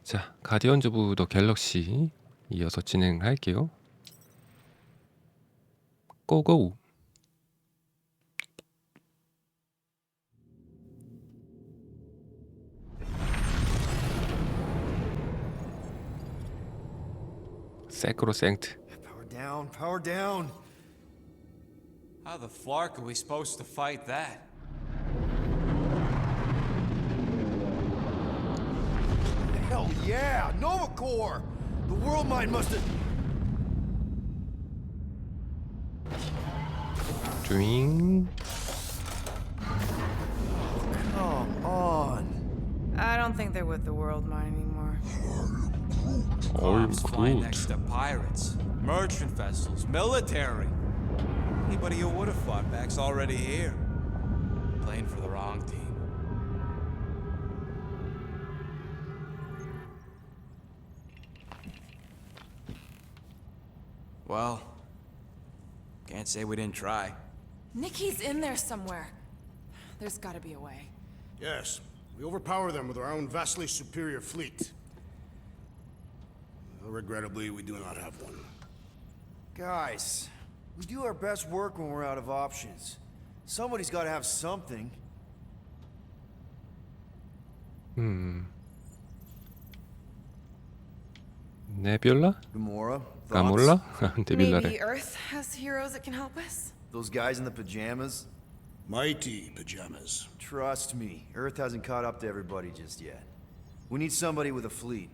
자, 가디언즈 오브 더 갤럭시 이어서 진행할게요. 고고. 세크로생트. Power down, power down. How the flark are we supposed to fight that? Hell yeah, Nova Corps. The world mind must have. 쭈잉. Come on. I don't think they're with the world mine anymore. Cops flying 굿. next to pirates, merchant vessels, military. Anybody who would have fought back's already here. Playing for the wrong team. Well, can't say we didn't try. Nikki's in there somewhere. There's gotta be a way. Yes, we overpower them with our own vastly superior fleet. Regrettably, we do not have one. Guys, we do our best work when we're out of options. Somebody's got to have something. 네뷸라? Gamora, 가몰라? 데빌라레. Maybe Earth has heroes that can help us? Those guys in the pajamas? Mighty pajamas. Trust me, Earth hasn't caught up to everybody just yet. We need somebody with a fleet.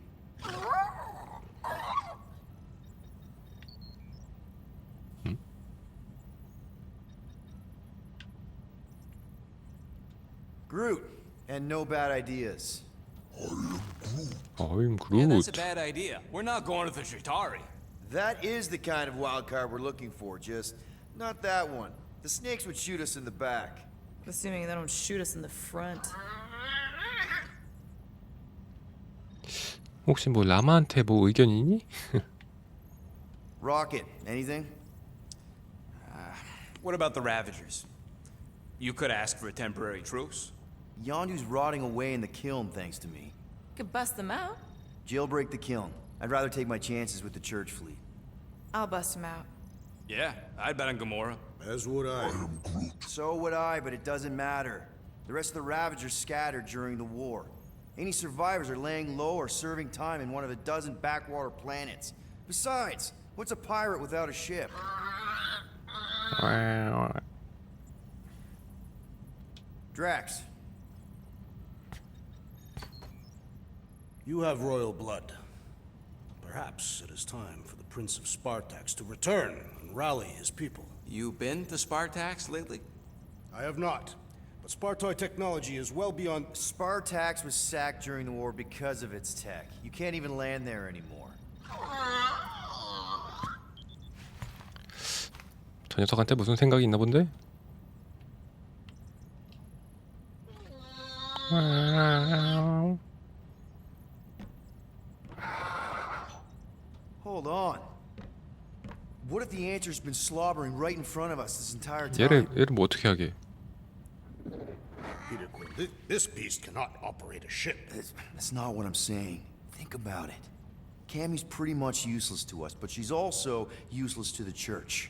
Groot, and no bad ideas. I'm Yeah, that's a Groot. bad idea. We're not going to the Chitauri. That is the kind of wild card we're looking for, just not that one. The snakes would shoot us in the back. Assuming they don't shoot us in the front. 혹시 뭐 라마한테 뭐 의견 있니? Rocket, anything? What about the Ravagers? You could ask for a temporary truce. Yondu's rotting away in the kiln thanks to me. Could bust them out. Jailbreak the kiln. I'd rather take my chances with the church fleet. I'll bust them out. Yeah, I'd bet on Gamora. As would I. So would I, but it doesn't matter. The rest of the Ravagers scattered during the war. Any survivors are laying low or serving time in one of a dozen backwater planets. Besides, what's a pirate without a ship? Drax, You have royal blood. Perhaps it is time for the Prince of Spartax to return and rally his people. You been to Spartax lately? I have not, but Spartoid technology is well beyond. Spartax was sacked during the war because of its tech. You can't even land there anymore. 저 녀석한테 무슨 생각이 있나 본데? Hold on. What if the answer's been slobbering right in front of us this entire 얘를 time? 뭐 어떻게 하게? Peter Quill, this beast cannot operate a ship. That's not what I'm saying. Think about it. Cammy's pretty much useless to us, but she's also useless to the church.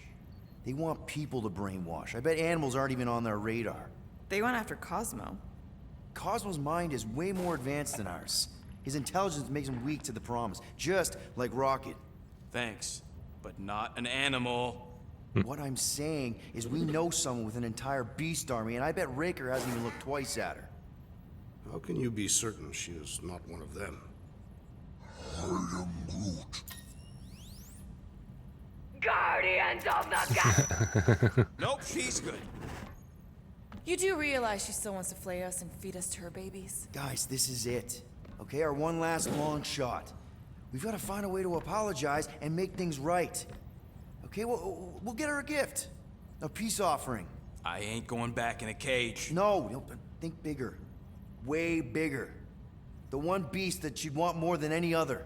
They want people to brainwash. I bet animals aren't even on their radar. They went after Cosmo. Cosmo's mind is way more advanced than ours. His intelligence makes him weak to the promise, just like Rocket. Thanks, but not an animal. What I'm saying is we know someone with an entire beast army, and I bet Raker hasn't even looked twice at her. How can you be certain she is not one of them? Guardians of the Galaxy. Nope, she's good. You do realize she still wants to flay us and feed us to her babies? Guys, this is it. Okay, our one last long shot. We've got to find a way to apologize and make things right. Okay, we'll get her a gift. A peace offering. I ain't going back in a cage. No, think bigger. Way bigger. The one beast that she'd want more than any other.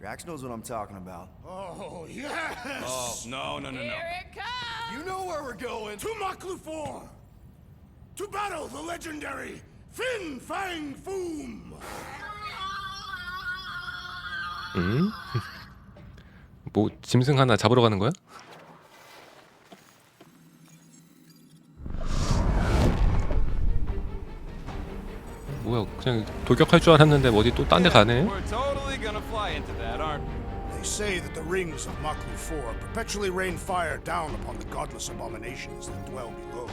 Drax knows what I'm talking about. Oh, yes! Oh, no. Here it comes! You know where we're going! To Maklufor! To battle the legendary Fin Fang Foom! 뭐 짐승 하나 잡으러 가는 거야? 뭐야, 그냥 돌격할 줄 알았는데 어디 또 딴 데 가네? We're totally gonna fly into that, aren't we? They say that the rings of Maklu 4 perpetually rain fire down upon the godless abominations that dwell below.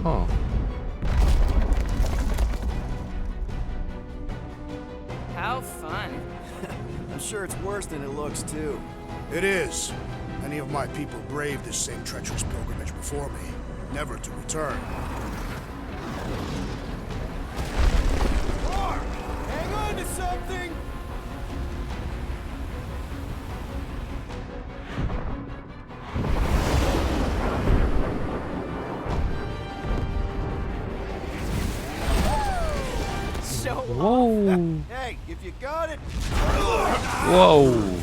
어. How fun. I'm sure it's worse than it looks, too. It is. Many of my people braved this same treacherous pilgrimage before me, never to return. Hang on to something! So 와우. hey, if you got it, 와우.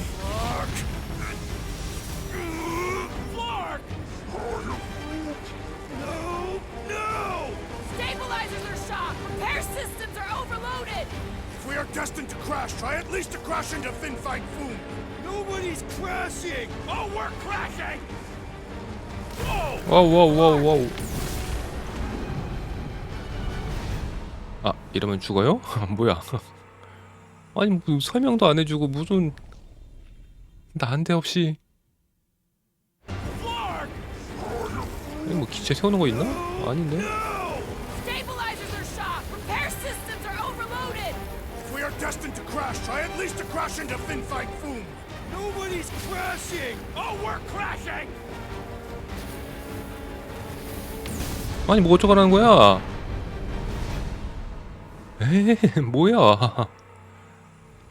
Stabilizers are shot. Repair systems are overloaded. If we are destined to crash, try at least to crash into Fin Fang Foom. Nobody's crashing! Oh, we're crashing! Whoa! 와우. 아, 이러면 죽어요? 뭐야? 아니 뭐 설명도 안 해주고 무슨 난데없이. 아니 뭐 기체 세우는 거 있나? 아닌데? Stabilizers are shot. Repair systems are overloaded. If we are destined to crash, try at least to crash into Fin Fang Foom. Nobody's crashing! Oh, we're crashing! 아니 뭐 어쩌라는 거야? 에이 뭐야?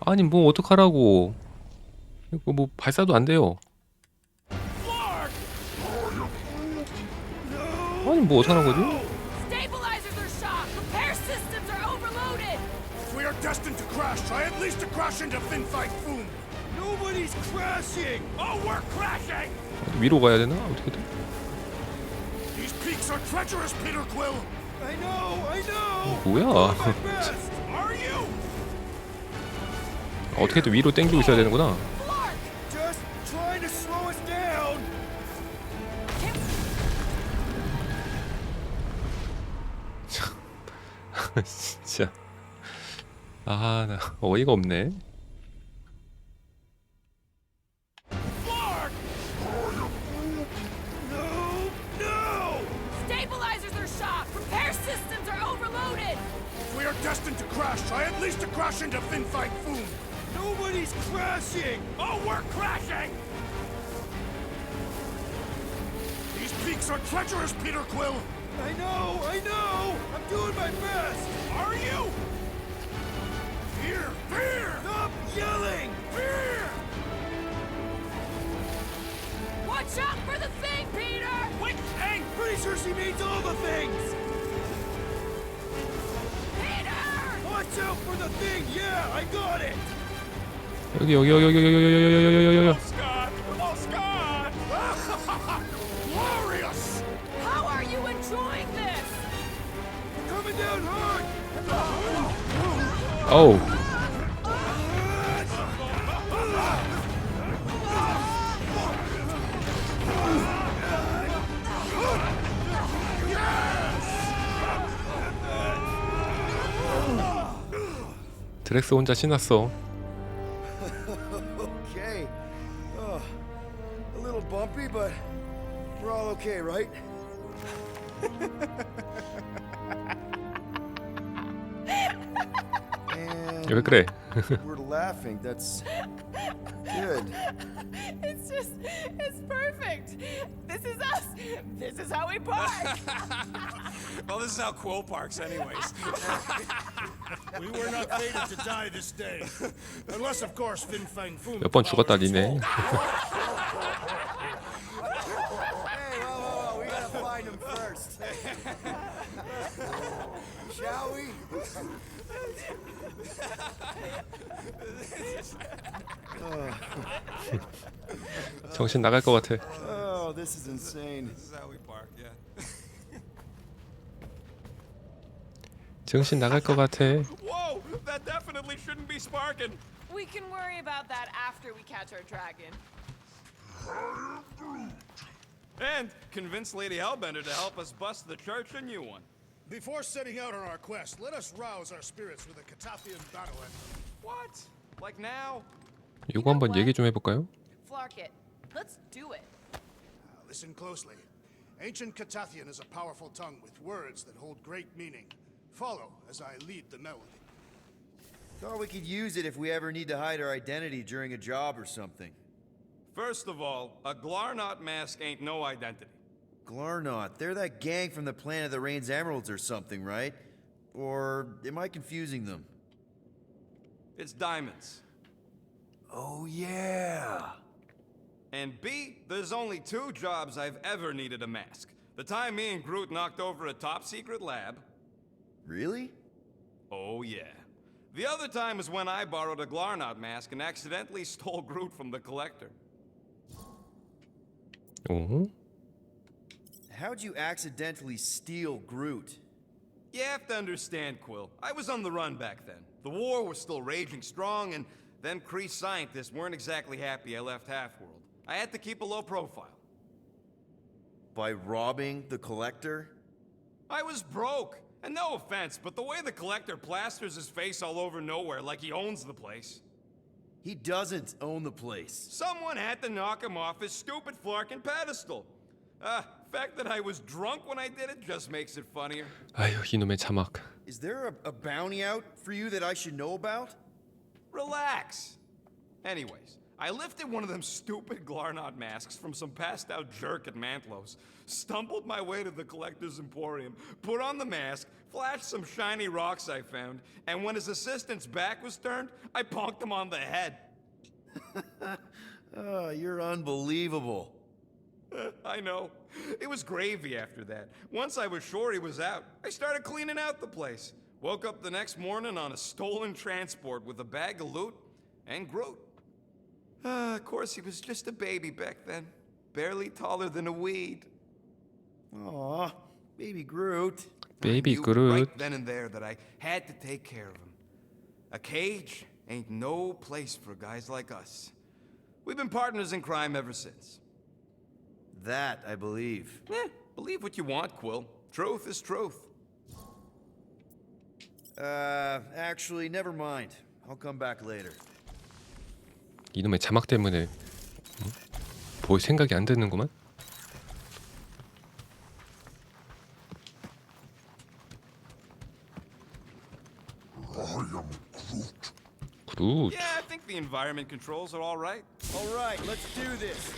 아니 뭐 어떡하라고? 이거 뭐 발사도 안 돼요. 아니 뭐 어떡하는 거지? Stabilizers are shot. Repair systems are overloaded. If we are destined to crash, try at least to crash into Fin Fang Foom. Nobody's crashing! Oh, we're crashing! 위로 가야 되나? 어떻게든? These peaks are treacherous, Peter Quill. I know! 뭐야? My best! Are you? 어떻게든 위로 땡기고 있어야 되는구나. Just trying to slow us down! 진짜. 아, 나 어이가 없네. No! Stabilizers are shot. Repair systems are overloaded. If we are destined to crash, try at least to crash into Fin Fang Foom. Nobody's crashing! Oh, we're crashing! These peaks are treacherous, Peter Quill. I know! I'm doing my best! Are you? Fear! Fear! Stop yelling! Fear! Watch out for the thing, Peter. Which thing? Pretty sure she means all the things! Peter! Watch out for the thing! Yeah, I got it! 여기. Scott! Oh, Scott! Glorious! How are you enjoying this? Coming down hard! 어우. 드렉스 혼자 신났어. okay. A little bumpy, but we're all okay, right? And 왜 그래? we're laughing. That's good. It's perfect. This is us. This is how we park. Well, this is how Quill parks anyways. We were not fated to die this day. Unless, of course, Fin Fang Foom. 몇 번 죽었다 니네. Hey, whoa, we gotta find him first. Shall we? 정신 나갈 것 같아. Oh, this is insane. This is how we park, yeah. 정신 나갈 것 같아. Whoa! sparking. We can worry about that after we catch our dragon. And convince Lady Hellbender to help us bust the church a new one. Before setting out on our quest, let us rouse our spirits with a Catathian battle anthem. What? Like now? 요거 한번 얘기 좀 해볼까요? Flark it. Let's do it. Listen closely. Ancient Catathian is a powerful tongue with words that hold great meaning. Follow as I lead the melody. Thought we could use it if we ever need to hide our identity during a job or something. First of all, a Glarnot mask ain't no identity. Glarnot, they're that gang from the planet that rains emeralds or something, right? Or am I confusing them? It's diamonds. Oh, yeah. And B, there's only 2 jobs I've ever needed a mask. The time me and Groot knocked over a top-secret lab. Really? Oh, yeah. The other time is when I borrowed a Glarnot mask and accidentally stole Groot from the collector. 오, How'd you accidentally steal Groot? You have to understand, Quill. I was on the run back then. The war was still raging strong, and them Kree scientists weren't exactly happy I left Half-World. I had to keep a low profile. By robbing the Collector? I was broke. And no offense, but the way the collector plasters his face all over nowhere like he owns the place. He doesn't own the place. Someone had to knock him off his stupid flarkin' pedestal. Fact that I was drunk when I did it just makes it funnier. 아휴 이놈의 자막. Is there a bounty out for you that I should know about? Relax. Anyways, I lifted one of them stupid Glarnot masks from some passed out jerk at Mantlos, stumbled my way to the Collector's Emporium, put on the mask, flashed some shiny rocks I found, and when his assistant's back was turned, I bonked him on the head. Oh, you're unbelievable. I know. It was gravy after that. Once I was sure he was out, I started cleaning out the place. Woke up the next morning on a stolen transport with a bag of loot and Groot. Of course, he was just a baby back then. Barely taller than a weed. Aw, baby Groot. 베이비 I knew 그룹. right then and there that I had to take care of him. A cage ain't no place for guys like us. We've been partners in crime ever since. That I believe. Believe what you want, Quill. Truth is truth. Actually, never mind. I'll come back later. 이놈의 자막 때문에 볼 생각이 안 드는구만. 그룹. Yeah, I think the environment controls are all right. All right, let's do this.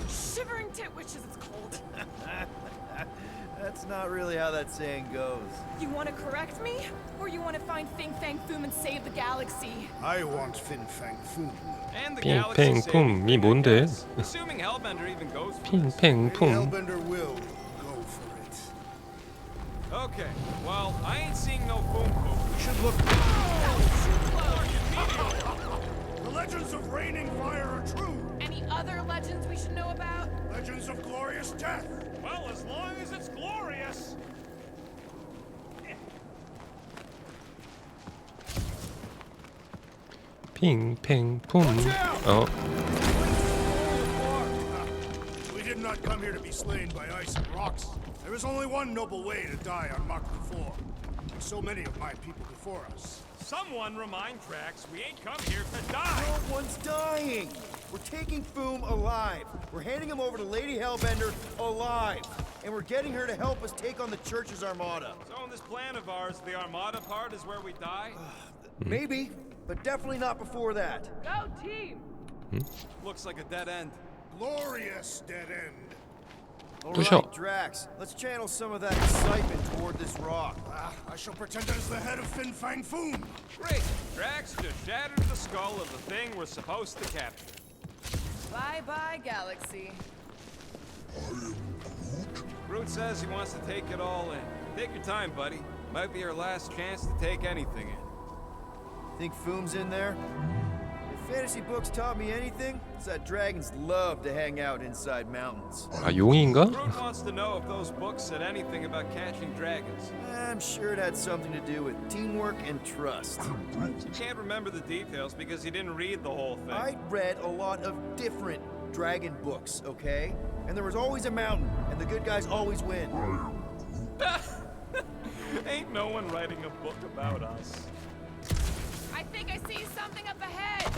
Shivering tit witches, it's cold. That's not really how that saying goes. You want to correct me? Or you want to find Fing Fang Foom and save the galaxy? I want Fin Fang Foom. And the 핑, galaxy 팽, saving 품이 thing, I 뭔데? guess. Assuming Hellbender even goes for 핑, this. 팽, 품. Hellbender will go for it. Okay, well, I ain't seeing no boom boom. We should look. That was too close. The legends of raining fire are true. Any other legends we should know about? Legends of glorious death. Well, as long as it's glorious. 핑, 팽, 품. 어, We did not come here to be slain by ice and rocks. There is only one noble way to die on Mach floor. There's so many of my people before us. Someone remind Trax we ain't come here to die. No one's dying. We're taking Foom alive. We're handing him over to Lady Hellbender alive. And we're getting her to help us take on the church's armada. So in this plan of ours, the Armada part is where we die? Maybe, but definitely not before that. Go team! Looks like a dead end. Glorious dead end. All 부셔. right, Drax, let's channel some of that excitement toward this rock. I shall pretend as the head of Fin Fang Foom. Great. Drax just shattered the skull of the thing we're supposed to capture. Bye-bye, galaxy. Groot says he wants to take it all in. Take your time, buddy. Might be our last chance to take anything in. Think Foom's in there? If Fantasy books taught me anything, it's that dragons love to hang out inside mountains. 아 용인가? Groot wants to know if those books said anything about catching dragons. I'm sure it had something to do with teamwork and trust. You can't remember the details because you didn't read the whole thing. I read a lot of different dragon books, okay? And there was always a mountain, and the good guys always win. Ain't no one writing a book about us. I think I see something up ahead.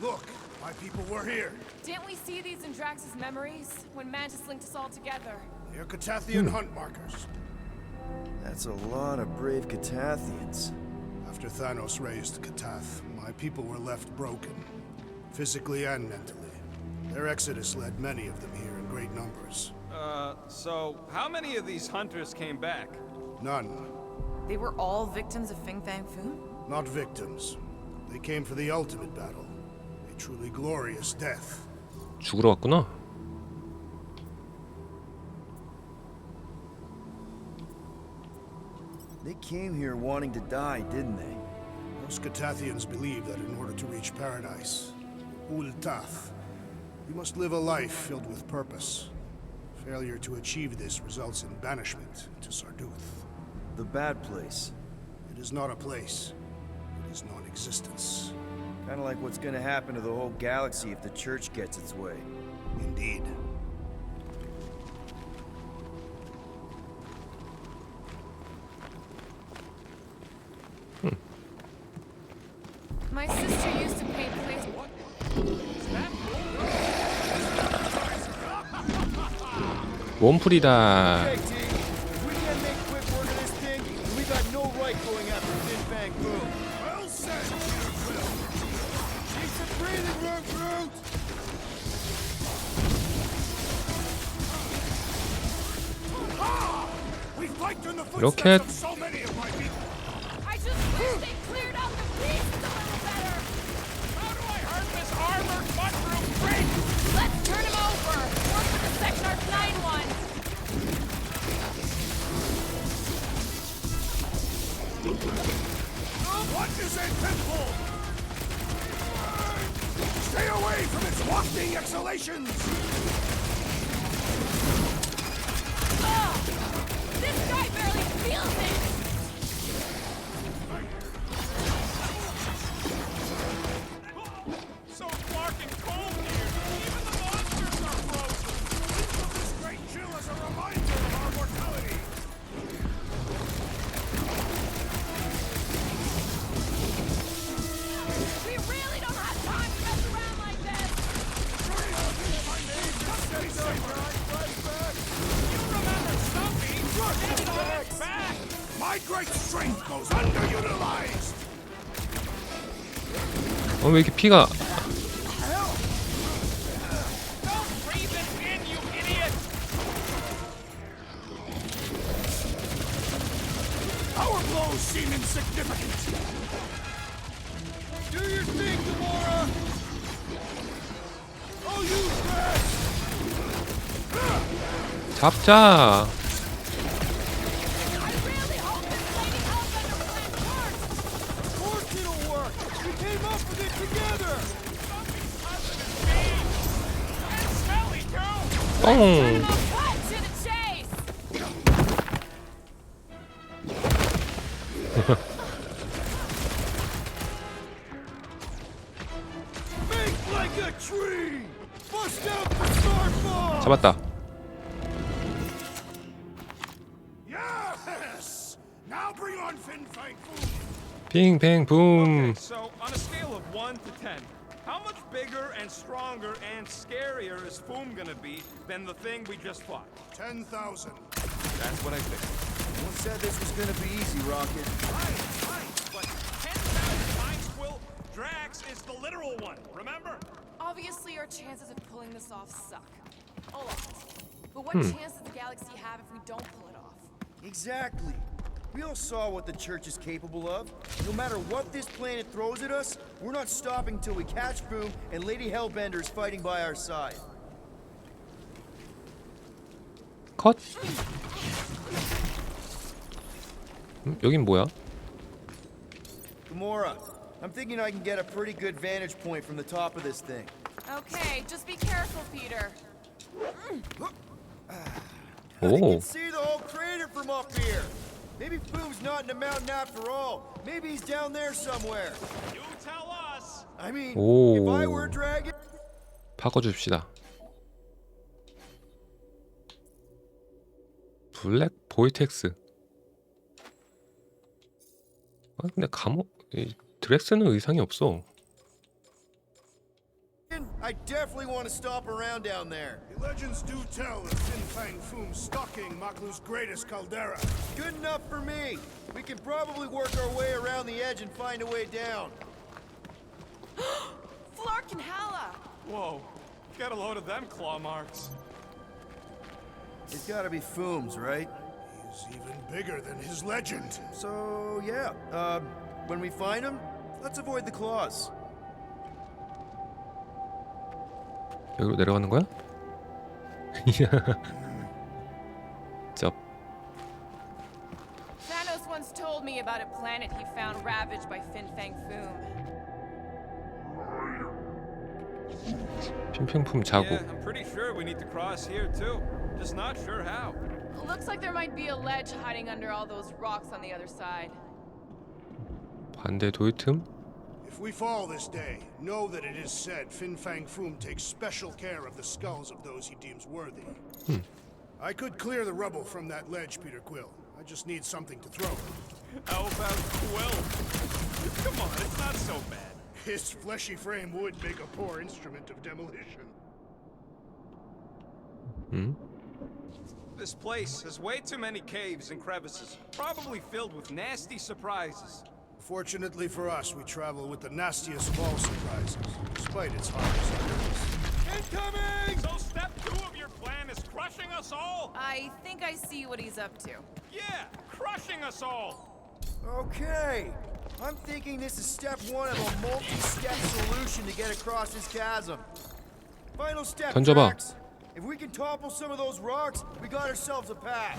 Look, my people were here. Didn't we see these in Drax's memories when Mantis linked us all together? They're Catathian hunt markers. That's a lot of brave Catathians. After Thanos raised Catath, my people were left broken, physically and mentally. Their exodus led many of them here in great numbers. So how many of these hunters came back? None. They were all victims of Fing Fang Foom? Not victims. They came for the ultimate battle. A truly glorious death. 죽으러 왔구나. They came here wanting to die, didn't they? Most Catathians believe that in order to reach paradise, Ultath, you must live a life filled with purpose. Failure to achieve this results in banishment to Sarduth. The bad place. It is not a place. It is non-existence. Kind of like what's gonna happen to the whole galaxy if the church gets its way. Indeed. My sister used to paint plays. 원풀이다. Hey, team, if we can't make quick work of this thing, then we got no right going after Fin Fang Boom. Well said, Peter Quill. Need some breathing room, Groot! We fight in the 로켓. footsteps of so many of my people. I just wish they cleared out the beasts a little better. How do I hurt this armored mushroom freak? Let's turn him over. Work with the Section Arc 9 one. What is a temple? Stay away from its wafting exhalations! This guy barely feels it. So dark and cold here. Even the monsters are frozen. Think of this great chill as a reminder of our mortality! We really don't have time to mess around like this. You remember Stumpy? Get on its back. My great strength goes underutilized! 왜 이렇게 피가? Don't breathe it in, you idiot. Our blows seem insignificant! Do your thing, Gamora! I'll use that! 잡자. I really hope this Lady Hellbender plan works. Of course it'll work! We came up with it together! And Smelly, too. 뻥. Cut to the chase. Make like a tree! Bust out the Starfall! 잡았다. Yes! Now bring on Fin Fang Foom! 빙뱅 붐. Okay, so on a scale of 1 to 10, how much bigger and stronger and scarier is Foom gonna be than the thing we just fought? 10,000. That's what I think. No one said this was gonna be easy, Rocket. Right, but 10,000 times Quill, Drax is the literal one, remember? Obviously, our chances of pulling this off suck. A lot. But what chance does the galaxy have if we don't pull it off? Exactly. We all saw what the church is capable of. No matter what this planet throws at us, we're not stopping till we catch Boom and Lady Hellbender is fighting by our side. 컷. 여긴 뭐야? Gamora, I'm thinking I can get a pretty good vantage point from the top of this thing. Okay, just be careful, Peter. You 오, can see the whole crater from up here. Maybe Boom's not in the mountain after all. Maybe he's down there somewhere. You tell us. I mean, 오. if I were a dragon... 바꿔줍시다. 블랙 보이텍스. 아 근데 이 드렉스는 의상이 없어. I definitely want to stop around down there. The legends do tell of Fin Fang Foom stalking Maklu's greatest caldera. Good enough for me. We can probably work our way around the edge and find a way down. Flark and Hala! Whoa, get a load of them claw marks. It's gotta be Foom's, right? He's even bigger than his legend. So, yeah. When we find him, let's avoid the claws. 여기로 내려가는 거야? 쩝. Thanos once told me about a planet he found ravaged by Fin Fang Foom. 핑핑품 자국. Yeah, I'm pretty sure we need to cross here too. Just not sure how. Looks like there might be a ledge hiding under all those rocks on the other side. 반대 도이틈? If we fall this day, know that it is said Fin Fang Foom takes special care of the skulls of those he deems worthy. I could clear the rubble from that ledge, Peter Quill. I just need something to throw. How about Quill? Come on, it's not so bad. His fleshy frame would make a poor instrument of demolition. This place has way too many caves and crevices, probably filled with nasty surprises. Fortunately for us, we travel with the nastiest of all surprises, despite its hardest. Incoming! So step 2 of your plan is crushing us all? I think I see what he's up to. Yeah, crushing us all! Okay. I'm thinking this is step 1 of a multi-step solution to get across this chasm. Final step, 던져봐. Drax. If we can topple some of those rocks, we got ourselves a path.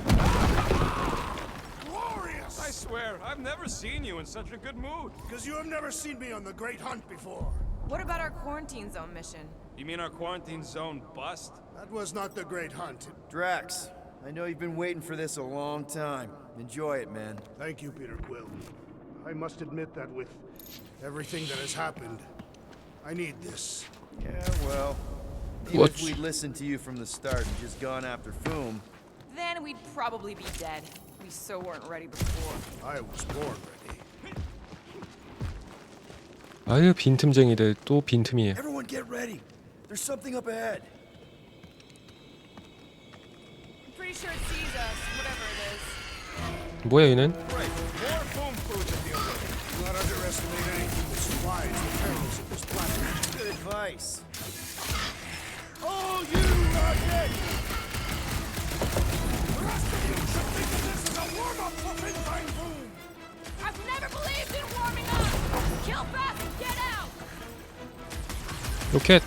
Glorious! I swear, I've never seen you in such a good mood. Because you have never seen me on the Great Hunt before. What about our quarantine zone mission? You mean our quarantine zone bust? That was not the Great Hunt. Drax, I know you've been waiting for this a long time. Enjoy it, man. Thank you, Peter Quill. I must admit that with everything that has happened, I need this. Yeah, well, even if we'd listened to you from the start and just gone after Foom, Then we'd probably be dead. We so weren't ready before. I was born ready. 아유 빈틈쟁이들 또 빈틈이에요. everyone get ready. There's something up ahead. I'm pretty sure it sees us, whatever it is. 뭐야 얘는? Great, more foam food to deal with. Do not underestimate anything that supplies the perils of this planet. Good advice. Oh, you rocket! The rest of you should think of this as a warm-up for Fin Fang Foom! I've never believed in warming up! Kill fast and get out! 로켓.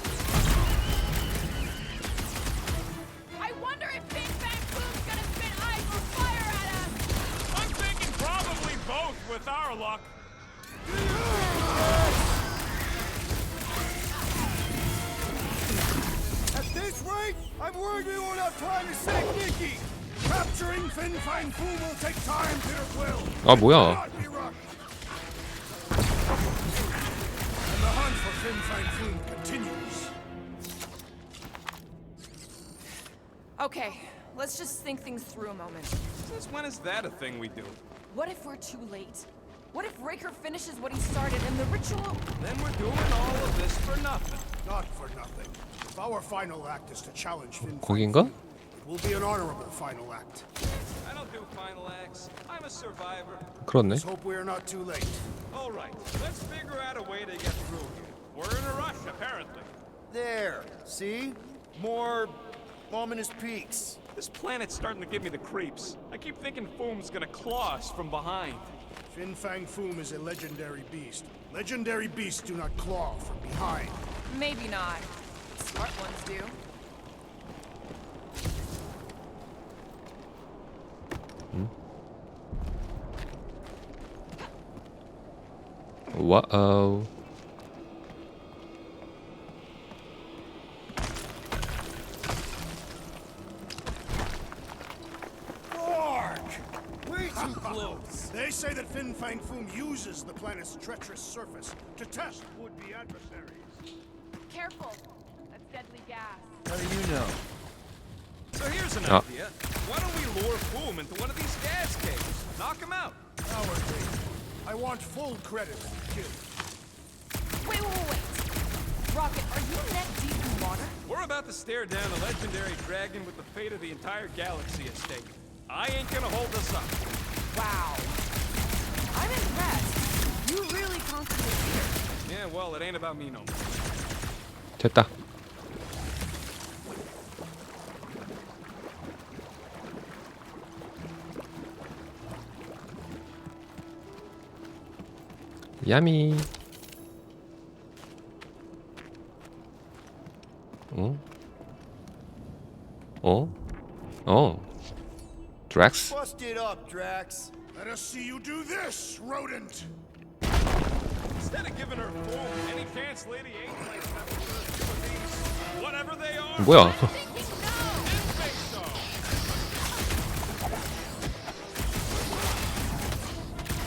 I wonder if Big Bang Boom's gonna spit ice or fire at us! I'm thinking probably both with our luck. At this rate, I'm worried we won't have time to save Nikki. Capturing Fin Fang Foom will take time, Peter Quill! 아 뭐야? Not be rushed! And the hunt for Fin Fang Foom continues. Okay, let's just think things through a moment. Since when is that a thing we do? What if we're too late? What if Raker finishes what he started and the ritual... Then we're doing all of this for nothing. Not for nothing. If our final act is to challenge Fin Fang 거긴가? Foom, it will be an honorable final act. I don't do final acts. I'm a survivor. 그렇네. Let's hope we are not too late. All right, let's figure out a way to get through here. We're in a rush, apparently. There. See? More ominous peaks. This planet's starting to give me the creeps. I keep thinking Foom's gonna claw us from behind. Fin Fang Foom is a legendary beast. Legendary beasts do not claw from behind. Maybe not. Smart ones do. 와우. Way too close. They say that Fin Fang Foom uses the planet's treacherous surface to test would-be adversaries. Careful. That's deadly gas. How do you know? So here's an Ah. idea. Why don't we lure Boom into one of these gas caves? Knock him out. Cowardly. I want full credit for the kill. Wait. Rocket, are you neck deep in water? We're about to stare down a legendary dragon with the fate of the entire galaxy at stake. I ain't gonna hold us up. Wow. I'm impressed. You really conquered the fear. Yeah, well, it ain't about me no more. 됐다. 야미. 드렉스. Bust it up, Drax. Let us see you do this, rodent! Instead of giving her Boom any chance Lady ain't like that with two of these, whatever they are. 뭐야? Didn't think so.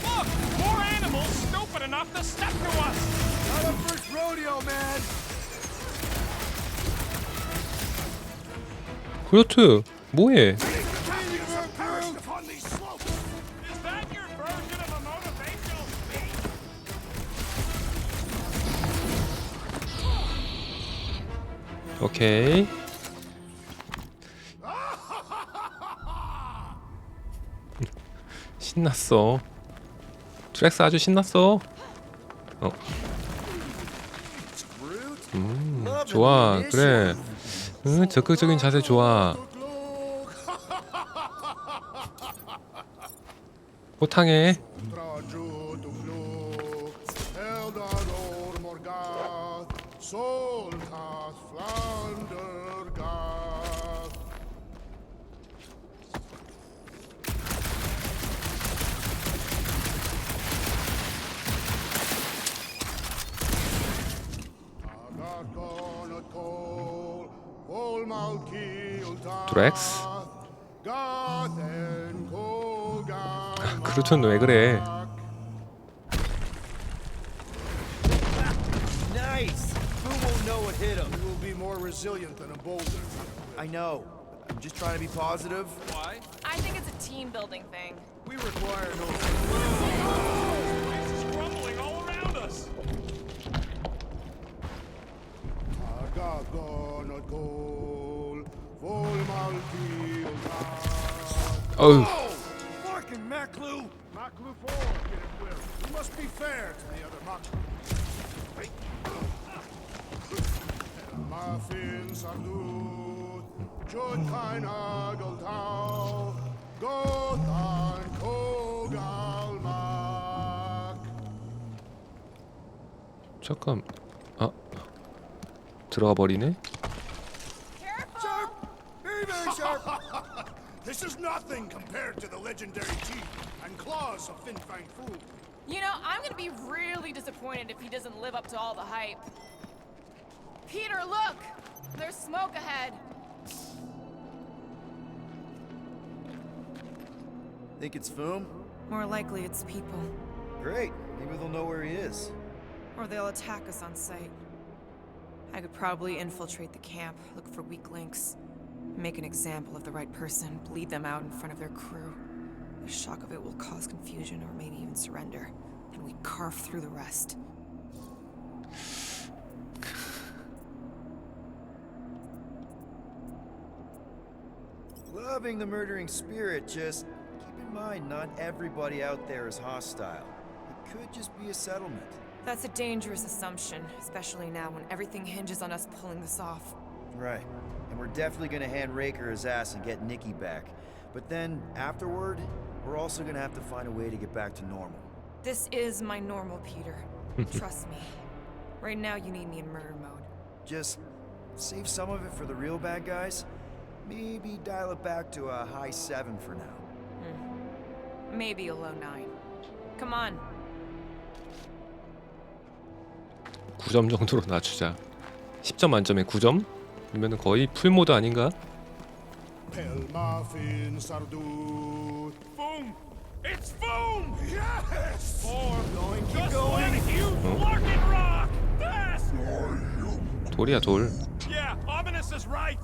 Look, more animals stupid enough to step to us. Not our first rodeo, man. 그렇트. 뭐해? Perished upon these slopes! Is that your version of a motivational speech? 오케이. 신났어. 드렉스 아주 신났어. 좋아. 그래. 적극적인 자세 좋아. 호탕해. 드렉스. 그루튼 왜 그래? Nice. Who won't know what hit him? You will be more resilient than a boulder. I know. I'm just trying to be positive. Why? I think it's a team building thing. We require no. Place is crumbling all around us. 어휴. Fucking Maclu. Maklu 4, get it will. You must be fair to the other Maklu. Wait. Muffin Sardut, Jud Kainagel Tau, Gothan Kogal Mak. 잠깐. 아. 들어가 버리네. Sharp. Very, very sharp. This is nothing compared to the legendary teeth and claws of Fin Fang Foom. You know, I'm gonna be really disappointed if he doesn't live up to all the hype. Peter, look! There's smoke ahead. Think it's Foom? More likely it's people. Great. Maybe they'll know where he is. Or they'll attack us on sight. I could probably infiltrate the camp, look for weak links, make an example of the right person, bleed them out in front of their crew. The shock of it will cause confusion or maybe even surrender, and we carve through the rest. Loving the murdering spirit, just keep in mind not everybody out there is hostile. It could just be a settlement. That's a dangerous assumption, especially now when everything hinges on us pulling this off. Right. And we're definitely gonna hand Raker his ass and get Nikki back. But then, afterward, we're also gonna have to find a way to get back to normal. This is my normal, Peter. Trust me. Right now you need me in murder mode. Just save some of it for the real bad guys. Maybe dial it back to a high 7 for now. Maybe a low 9. Come on. 9점 정도로 낮추자. 10점 만점에 9점? 그러면 거의 풀모드 아닌가? Pelmafin Sardut. Boom! It's boom! Yes! Or Going, keep just going. let it use Larkin Rock! Fast! 돌이야 돌. Yeah, Ominous is right!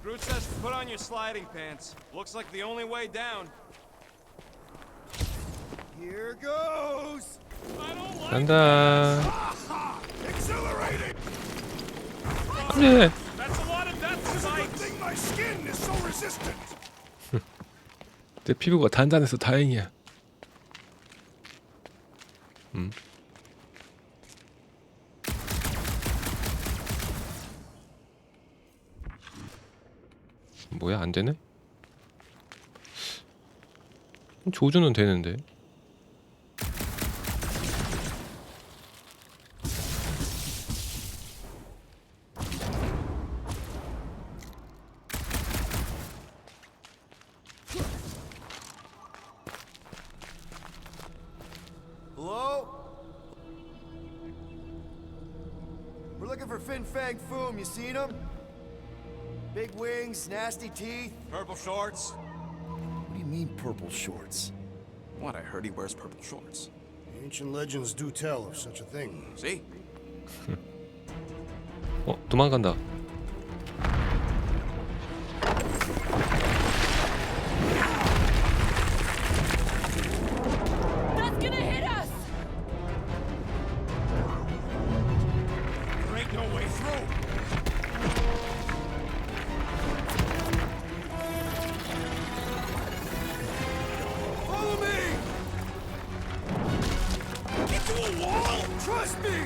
Groot says put on your sliding pants. Looks like the only way down. Here goes. I don't like 간다. Exhilarating! 네. That's a lot of death Good tonight. thing my skin is so resistant. 내 피부가 단단해서 다행이야. 뭐야 안 되네? 조준은 되는데. Hello? We're looking for Fin Fang Foom. You seen him? Big wings, nasty teeth. Purple shorts. What do you mean, purple shorts? What? I heard he wears purple shorts. Ancient legends do tell of such a thing. See? 도망간다. That's gonna hit us! There ain't no way through. Follow me! Into a wall! Trust me!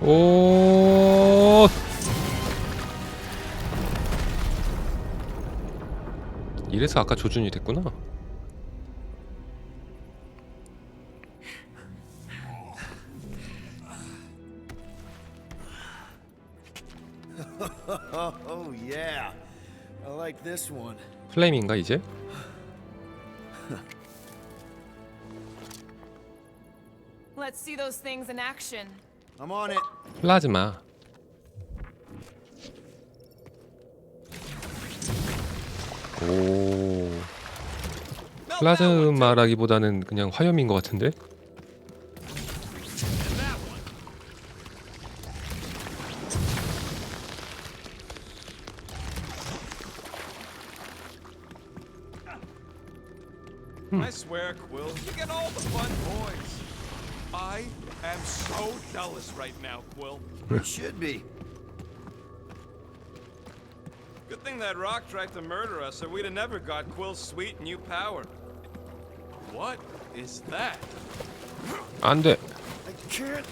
오. 이래서 아까 조준이 됐구나. Oh, yeah. I like this one. 플레임인가 이제? Let's see those things in action. I'm on it. 플라즈마. 오. 플라즈마라기보다는 그냥 화염인 것 같은데? I swear, Quill, you get all the fun boys. I am so jealous right now, Quill. You should be. Good thing that rock tried to murder us, or we'd have never got Quill's sweet new power. What is that? 안 돼. I can't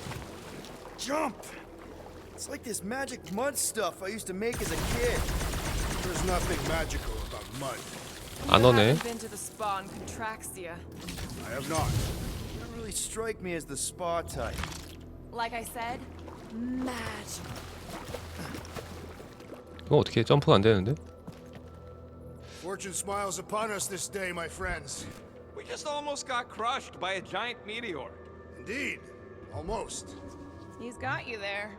jump. It's like this magic mud stuff I used to make as a kid. There's nothing magical about mud. 안 You 오네. haven't been to the spa in Contraxia. I have not. You don't really strike me as the spa type. Like I said, magic. 이거 어떻게 점프가 안 되는데? Fortune smiles upon us this day, my friends. We just almost got crushed by a giant meteor. Indeed. Almost. He's got you there.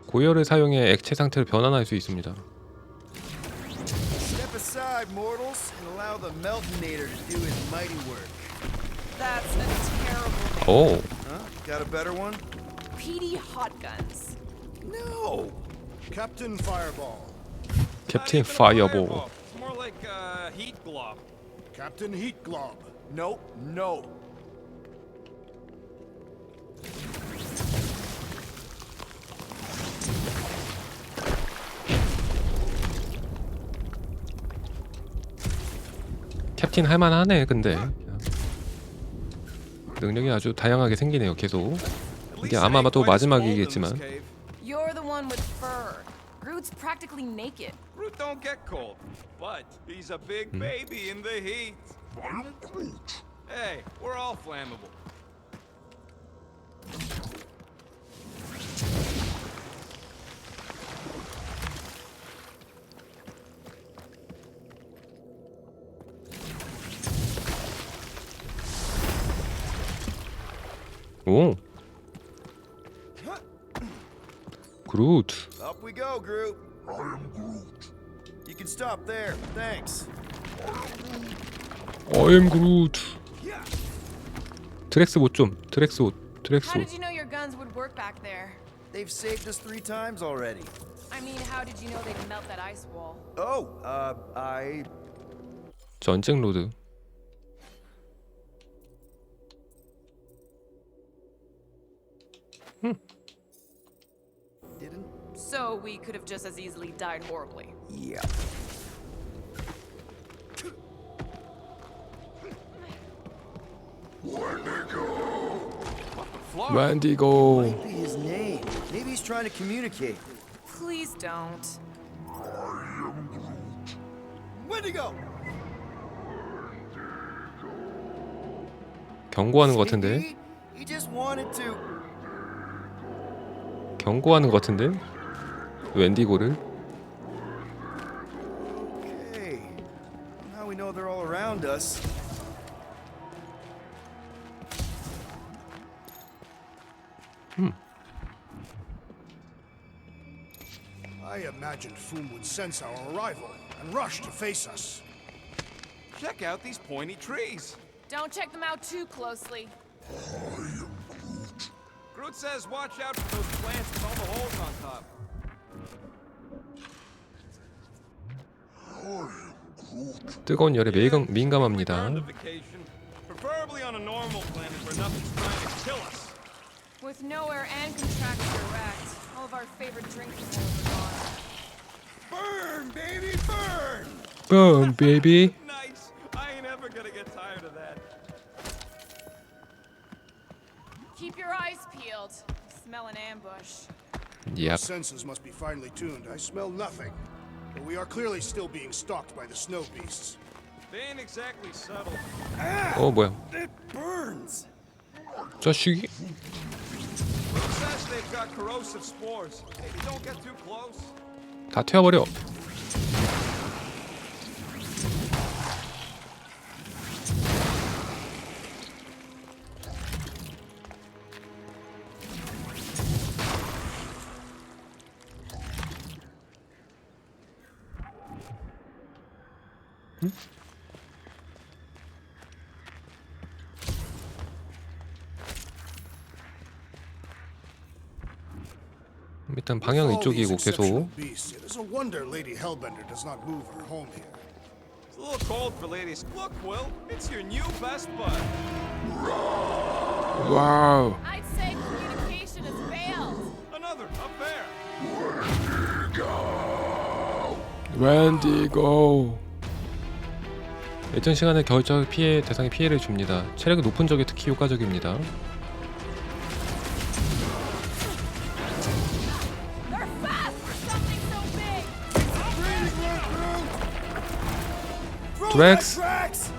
고열을 사용해 액체 상태를 변환할 수 있습니다. Step aside, mortals, and allow the Meltonator to do his mighty work. That's a terrible name. 오. Huh? Got a better one? PD Hot Guns. No! Captain Fireball. Not 캡틴 even a 파이어볼. It's more like heat glob. Captain Heat Glob. Nope, no. 캡틴 할만하네 근데. 능력이 아주 다양하게 생기네요 계속. At 이게 least it 아마 ain't 또 quite as cold in this 마지막이겠지만. cave. You're the one with fur. Groot's practically naked. Groot don't get cold, but he's a big baby in the heat. Hey, we're all flammable. 오. 그루트. Up we go, Groot. I am Groot. You can stop there. Thanks. I'm Groot. 드렉스 옷 좀. 드렉스 옷. 드렉스 How 옷. did you know your guns would work back there? They've saved us 3 times already. I mean, how did you know they'd melt that ice wall? Oh, I 전쟁 로드. didn't. So we could have just as easily died horribly. Yeah. wendigo. Might be his name. Maybe he's trying to communicate. Please don't. Wendigo. 경고하는 것 같은데. He just wanted to. 경고하는 것 같은데. 웬디고를. Okay. Now we know they're all around us. I imagined Foom would sense our arrival and rush to face us. Check out these pointy trees. Don't check them out too closely. Groot says watch out for those plants with all the holes on top. 뜨거운 열에 민감합니다. Earned a vacation, preferably on a normal planet where nothing's trying to kill us. With nowhere and contracted direct, all of our favorite drinking pools are gone. Burn, baby, burn! Burn, baby. Nice. I ain't ever gonna get tired of that. Keep your eyes peeled. Smell an ambush. Yep. Senses must be finely tuned. I smell nothing. But we are clearly still being stalked by the snow beasts. They ain't exactly subtle. 어 뭐야? It burns! 자식이. Groot says they've got corrosive spores. Maybe don't get too close. 다 튀어버려. 일단 방향은 With all these 이쪽이고 exceptional 계속. beasts, it is a wonder Lady Hellbender does not move her home here. It's a little cold for ladies. Look, Quill, it's your new best bud. 와우. I'd say communication has failed. Another up there. 웬디고. 예전 시간에 겨울적 피해 대상에 피해를 줍니다. 체력이 높은 적에 특히 효과적입니다. They're fast for something so big. 드렉스. Tracks!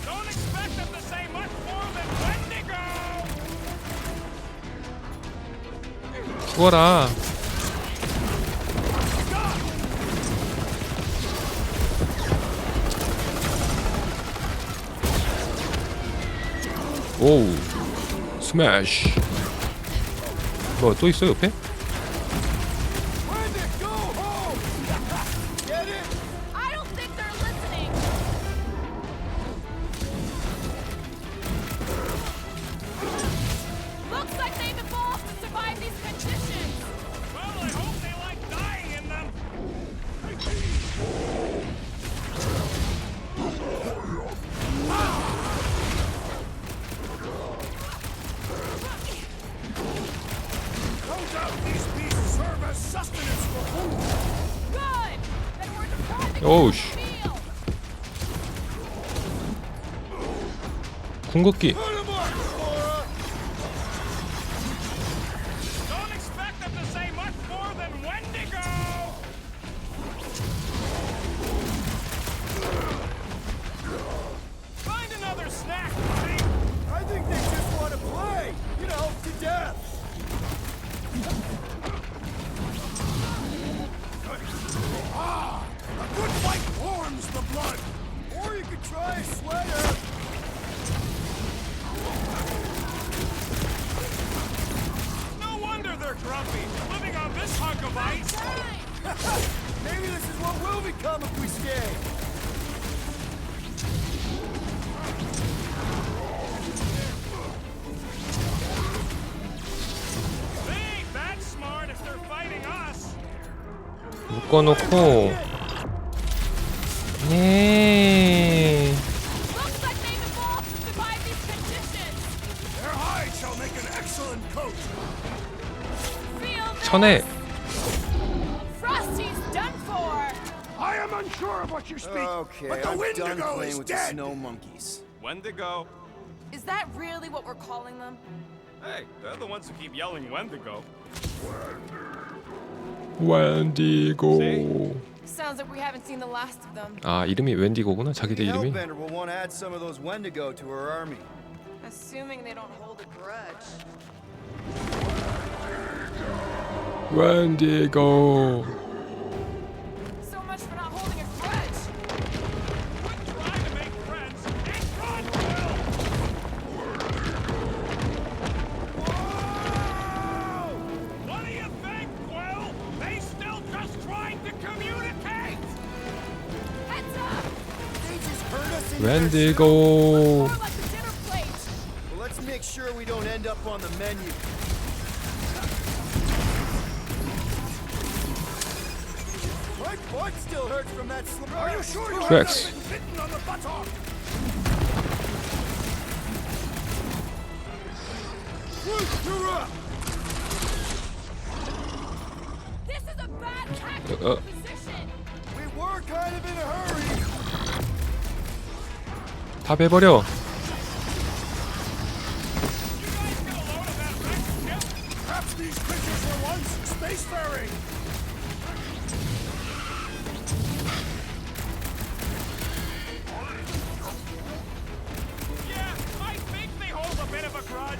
Don't expect them to say much more than Wendigo. 죽어라. 오우. 스매시. 뭐 또 있어 옆에? Wendigo, go home! Get it? I don't think they're listening. Looks like they've evolved to survive these conditions. Well, I hope they like dying in them. No doubt these beasts serve as sustenance for Foom. Good. Then we're depriving 오우 them 씨. of the meal. 궁극기. Put him up, Flora! Don't expect them to say much more than Wendigo. Find another snack, buddy. I think they just want to play! You know, to death! A this hunk of ice. Maybe this is what will become if we stay. They ain't that smart if they're fighting us. 묶어놓고 예. Looks like they've evolved to survive these conditions. Their hide shall make an excellent coat. Feel this. 천에 Frosty's done for. I am unsure of what you speak, Okay, but the I'm done Wendigo playing is with the dead. snow monkeys. Wendigo. Is that really what we're calling them? Hey, they're the ones who keep yelling Wendigo. 웬디고. Sounds like we haven't seen the last of them. 아 이름이 웬디고구나. The 자기들 이름이. Hellbender will want to add some of those Wendigo to her army. Assuming they don't hold a grudge. 웬디고. So much for not holding a grudge. Quit trying to make friends and run, Will! Whoa! What do you think, Will? They still just trying to communicate! Heads up. They just heard us in there, 웬디고. More like the dinner plate. Well, let's make sure we don't end up on the menu. My butt still hurts from that slip. Are you sure you Rex. have not been bitten on the buttock? This is a bad tactical position. We were kind of in a hurry. 다 베버려. Perhaps these creatures were once spacefaring. Yeah, I think they hold a bit of a grudge.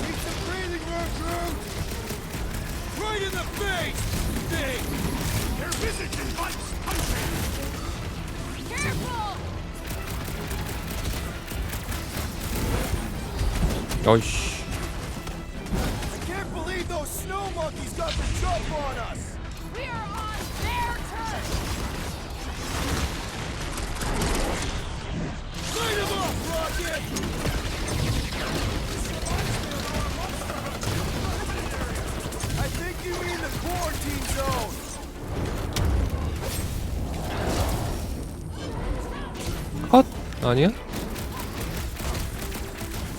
Need some breathing room, Groot. Right in the face. Thing. Their visage invites punching. Careful. 어이씨. I can't believe those snow monkeys got the jump on us. We are on their turf. Light them up, Rocket. I think you mean the quarantine zone. 컷? 아니야?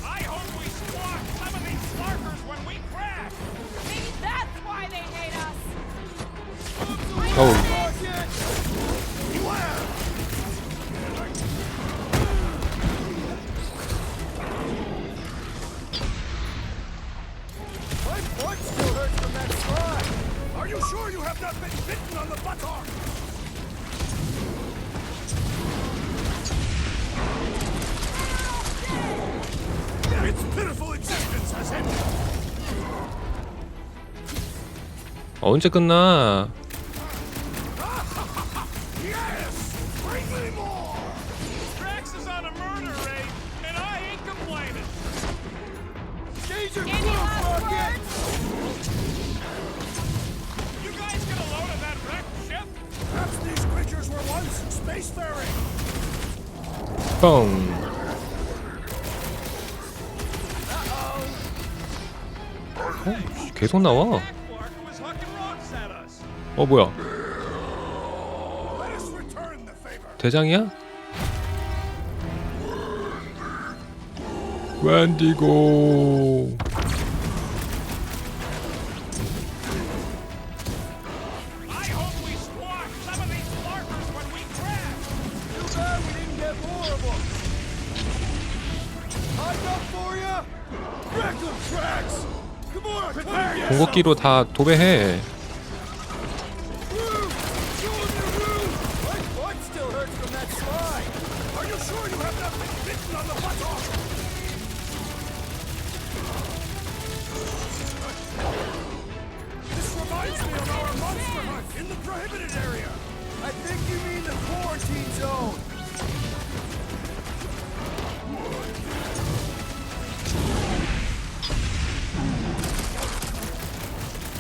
I hope we squash some of these slarkers when we crash. Maybe that's why they hate us. 어우. Rocket. My butt still hurts from that slide. Are you sure you have not been bitten on the buttock? Its pitiful existence has ended. 언제 끝나? Yes! Bring me more! Drax is on a murder raid, and I ain't complaining. Change your Any clothes, last Rocket. words? You guys get a load of that wrecked ship? Perhaps these creatures were once spacefaring. 뻥. 어, 계속 나와. That Clark was hucking rocks at us. 어 뭐야? Let us return the favor. 대장이야? 웬디고. I hope we squash some of these slarkers when we crash. Too bad we didn't get more of them. Hot up for ya? Wreck 'em, Drax. Come on, prepare yourself. 공격기로 다 도배해. My butt still hurts from that slide. Are you sure you have not been bitten on the buttock? This reminds me of our monster hunt in the prohibited area. I think you mean the quarantine zone.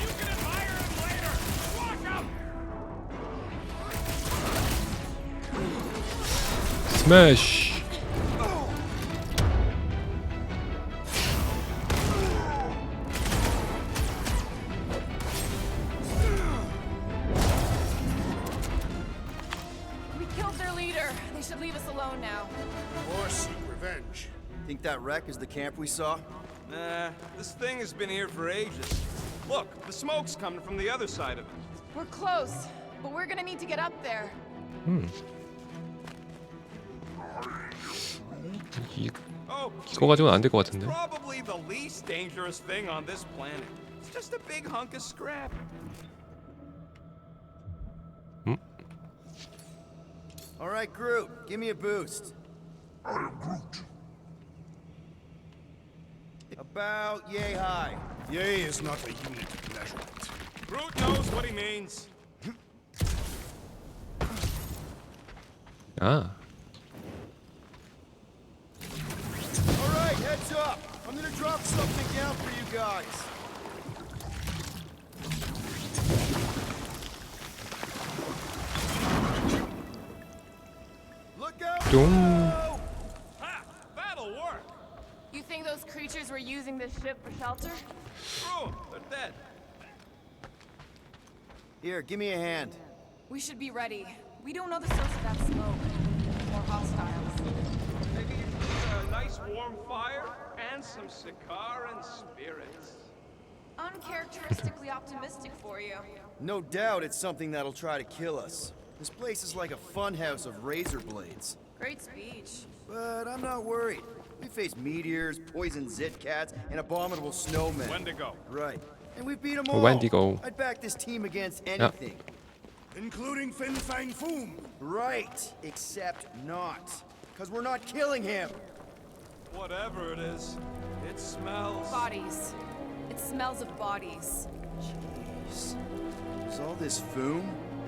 You 스매시. We killed their leader. They should leave us alone now. Or seek revenge. Think that wreck is the camp we saw? Nah, this thing has been here for ages. Look, the smoke's coming from the other side of it. We're close, but we're gonna need to get up there. Oh, 이거 가지고는 안 될 것 같은데. probably the least dangerous thing on this planet. It's just a big hunk of scrap. All right, Groot, give me a boost. I am Groot. About yay high. Yay is not a unit of measurement. Groot knows what he means. 아, All right, heads up. I'm gonna drop something down for you guys. Look out! 좀 Ha! That'll work. You think those creatures were using this ship for shelter? Screw 'em, they're dead. Here, give me a hand. We should be ready. We don't know the source of that smoke. More hostiles. Maybe you should need a nice warm fire and some cigar and spirits. Uncharacteristically optimistic for you. No doubt it's something that'll try to kill us. This place is like a funhouse of razor blades. Great speech. But I'm not worried. We face meteors, poison zit cats, and abominable snowmen. Wendigo. Right. And we beat them all. Wendigo. I'd back this team against anything. Including Fin Fang Foom. Right. Except not. Because we're not killing him. Whatever it is, it smells. Bodies. It smells of bodies. Jeez. Is all this foom?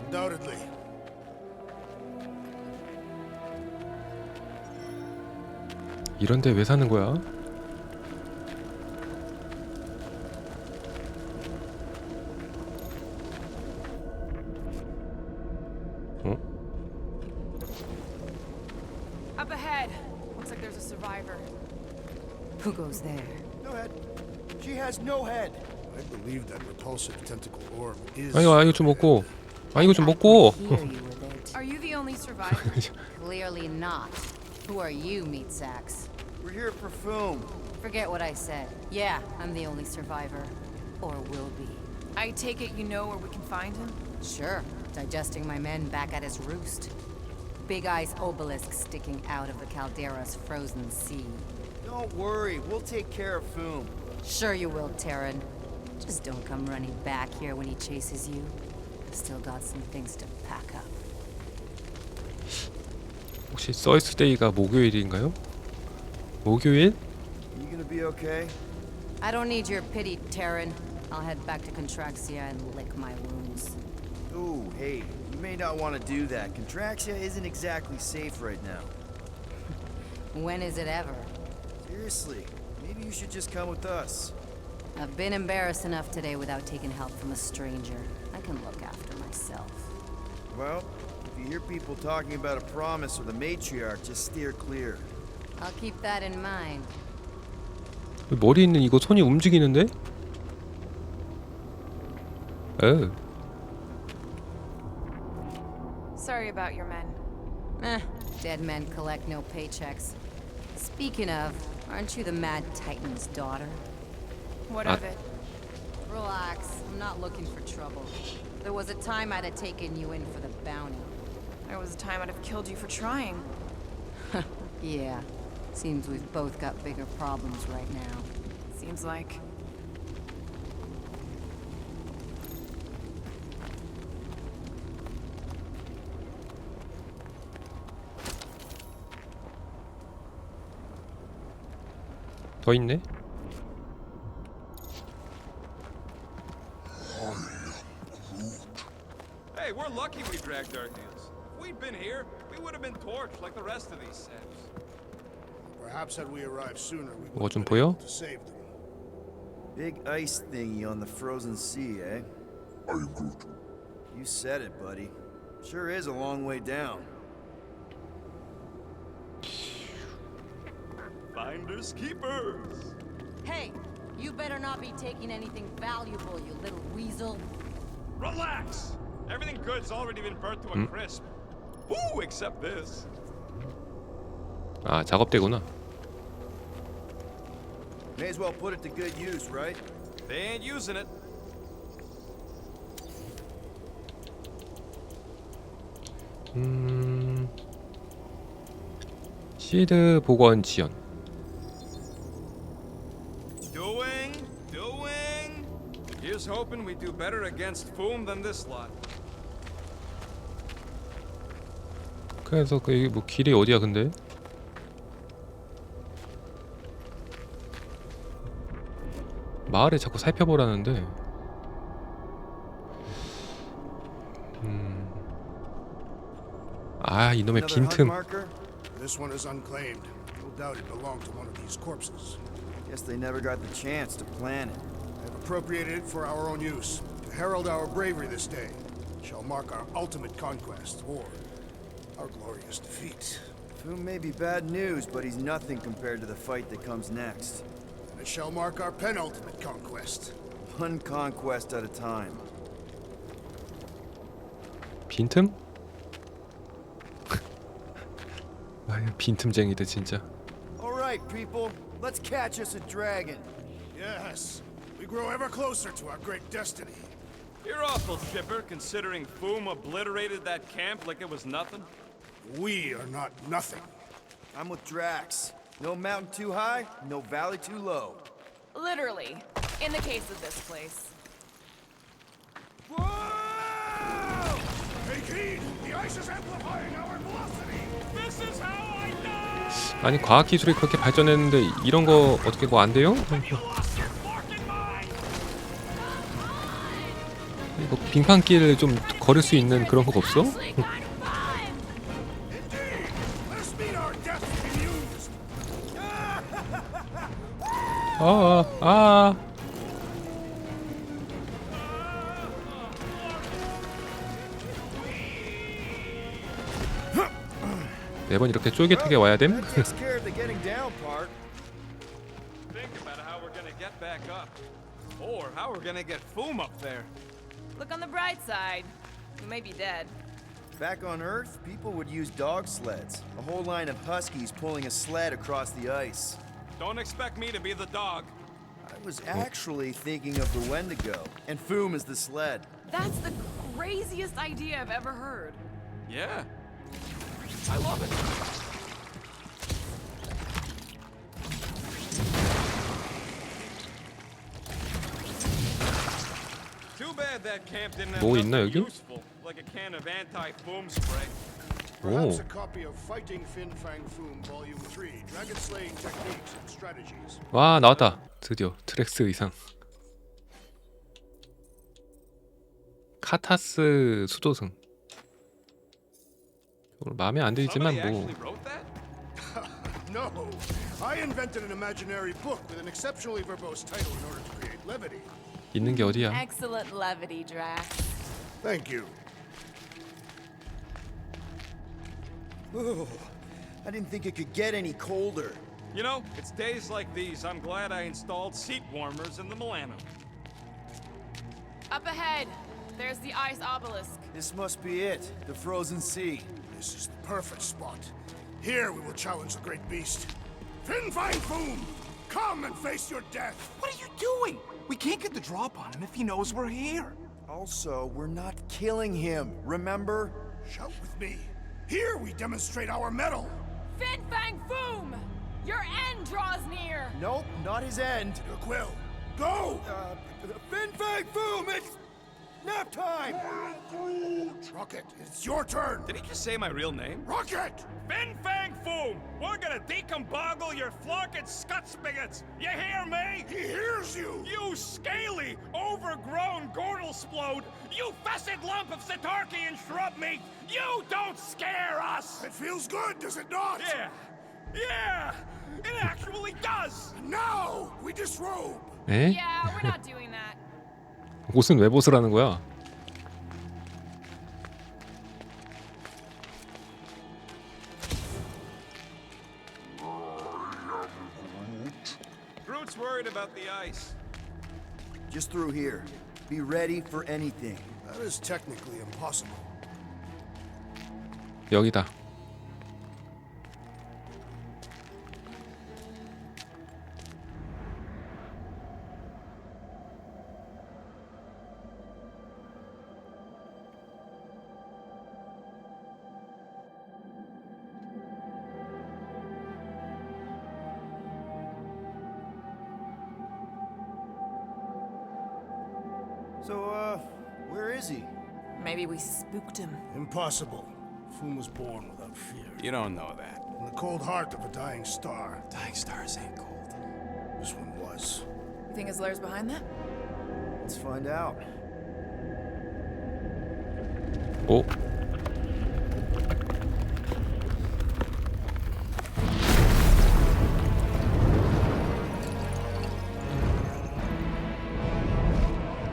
Undoubtedly. 이런데 왜 사는 거야? 어? Up ahead. Looks like there's a survivor. Who goes there? No head. She has no head. I believe that repulsive tentacle orb is. 아 이거 좀 먹고. 아 이거 좀 먹고. Hear you with it. Are you the only survivor? Clearly not. Who are you, meat sacks? We're here for foom. Forget what I said. Yeah, I'm the only survivor. Or will be. I take it you know where we can find him? Sure, digesting my men back at his roost. Big Eye's obelisk sticking out of the caldera's frozen sea. Don't worry, we'll take care of foom. Sure you will, Terran. Just don't come running back here when he chases you. Still got some things to pack up. 혹시 서스데이가 목요일인가요? 목요일? You gonna be okay? I don't need your pity, Terran. I'll head back to Contraxia and lick my wounds. Ooh, hey, you may not want to do that. Contraxia isn't exactly safe right now. When is it ever? Seriously, maybe you should just come with us. I've been embarrassed enough today without taking help from a stranger. I can look after myself. Well, if you hear people talking about a promise or the matriarch, just steer clear. I'll keep that in mind. 머리 있는 이거 손이 움직이는데? 어. Sorry about your men. Dead men collect no paychecks. Speaking of, aren't you the Mad Titan's daughter? What of it? Relax, I'm not looking for trouble. There was a time I'd have taken you in for the bounty. There was a time I'd have killed you for trying. Yeah, seems we've both got bigger problems right now. Seems like. 더 있네? Hey, we're lucky we dragged our heels. If we'd been here, we would have been torched like the rest of these saps. Perhaps had we arrived sooner, we 뭐가 would 좀 have been able 보여? to save them. Big ice thingy on the frozen sea, eh? I am Groot. You said it, buddy. Sure is a long way down. Finders keepers. Hey, you better not be taking anything valuable, you little weasel. Relax. Everything good's already been burnt to a crisp. Woo, except this. 아, 작업대구나. May as well put it to good use, right? They ain't using it. 시드 복원 지연. Doing. Here's hoping we do better against Foom than this lot. 그래서 그 뭐 길이 어디야 근데? 마을에 자꾸 살펴보라는데. 아, 이놈의 Another hunt 빈틈. marker? This one is unclaimed. No doubt it belonged to one of these corpses. Guess they never got the chance to plan it. I've appropriated it for our own use, to herald our bravery this day. It shall mark our ultimate conquest, or our glorious defeat. Foom may be bad news, but he's nothing compared to the fight that comes next. And it shall mark our penultimate conquest. One conquest at a time. 빈틈? 아유, 빈틈쟁이들 진짜. All right, people, let's catch us a dragon. Yes, we grow ever closer to our great destiny. You're awful chipper, considering Foom obliterated that camp like it was nothing. We are not nothing. I'm with Drax. No mountain too high, no valley too low. Literally, in the case of this place. Take heed! The ice is amplifying our velocity! This is how I die! 아니, 과학 기술이 그렇게 발전했는데 이런 거 어떻게 뭐 안 돼요? 이거 빙판길을 좀 걸을 수 있는 그런 거 없어? Let's meet our destiny used! 매번 이렇게 쫄깃하게 와야 됨? That takes care of the getting down part. Think about how we're gonna get back up. Or how we're gonna get Foom up there. Look on the bright side. You may be dead. Back on Earth, people would use dog sleds. A whole line of huskies pulling a sled across the ice. Don't expect me to be the dog. I was actually thinking of the Wendigo, and Foom is the sled. That's the craziest idea I've ever heard. Yeah. I love it. Too bad that camp didn't have 뭐 있나, nothing 여기? useful, like a can of anti-foom spray. Perhaps a copy of Fighting Fin Fang Foom Volume 3, Dragon Slaying Techniques and Strategies. 와, 나왔다. 드디어 트렉스 의상. 카타스 수도승. 마음에 안 들지만 Somebody 뭐 actually wrote that? No! I invented an imaginary book with an exceptionally verbose title in order to create levity. 있는 게 어디야? Excellent levity, Drax. Thank you. Ooh, I didn't think it could get any colder. You know, it's days like these I'm glad I installed seat warmers in the Milano. Up ahead, there's the ice obelisk. This must be it, the frozen sea. This is the perfect spot. Here we will challenge the great beast. Fin Fang Foom! Come and face your death! What are you doing? We can't get the drop on him if he knows we're here. Also, we're not killing him, remember? Shout with me. Here we demonstrate our mettle. Fin Fang Foom! Your end draws near! Nope, not his end. Your quill. Go! Fin Fang Foom, it's nap time! Rocket, it's your turn. Did he just say my real name? Rocket! Fin Fang Foom! We're gonna decomboggle your florket scut spigots! You hear me? He hears you! You scaly, overgrown gordle-splode! You fessed lump of Satarkian shrub meat! You don't scare us! It feels good, does it not? Yeah! It actually does! Now we disrobe. 에? Yeah, we're not doing that. 옷은 왜 벗으라는 거야? through here. Be ready for anything. That is technically impossible. 여기다. So, where is he? Maybe we spooked him. Impossible. Foom was born without fear. You don't know that. In the cold heart of a dying star. Dying stars ain't cold. This one was. You think his lair's behind that? Let's find out. 오.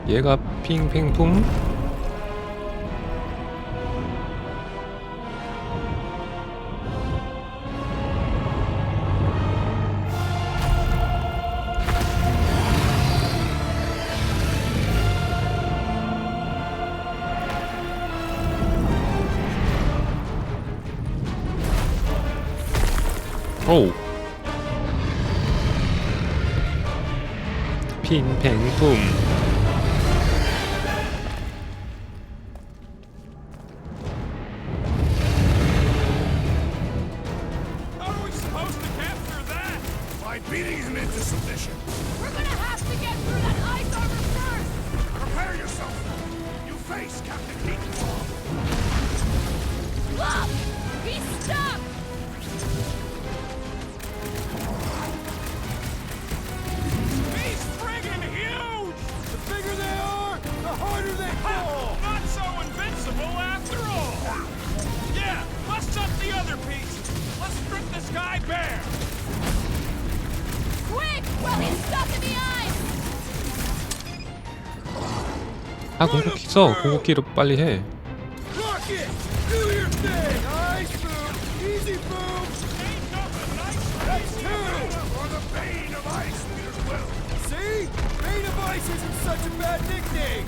얘가 핑핑품. 오. 핑팽품. How are we supposed to capture that? By beating him into submission. We're gonna have to get through that ice armor first! Prepare yourself. You face Captain Heaton's arm. Look! He's stuck! He's friggin' huge! The bigger they are, the harder they fall! Not so invincible after all! Yeah, bust up the other pieces! Let's strip this guy bare! Quick! While he's stuck in the ice! 아, 궁극기 써. 궁극기로 빨리 해. Rocket! Do your thing! Ice boom! Easy boom! Ain't nothing nice! That's two! For the bane of ice, Peter Quill. See? Bane of Ice isn't such a bad nickname!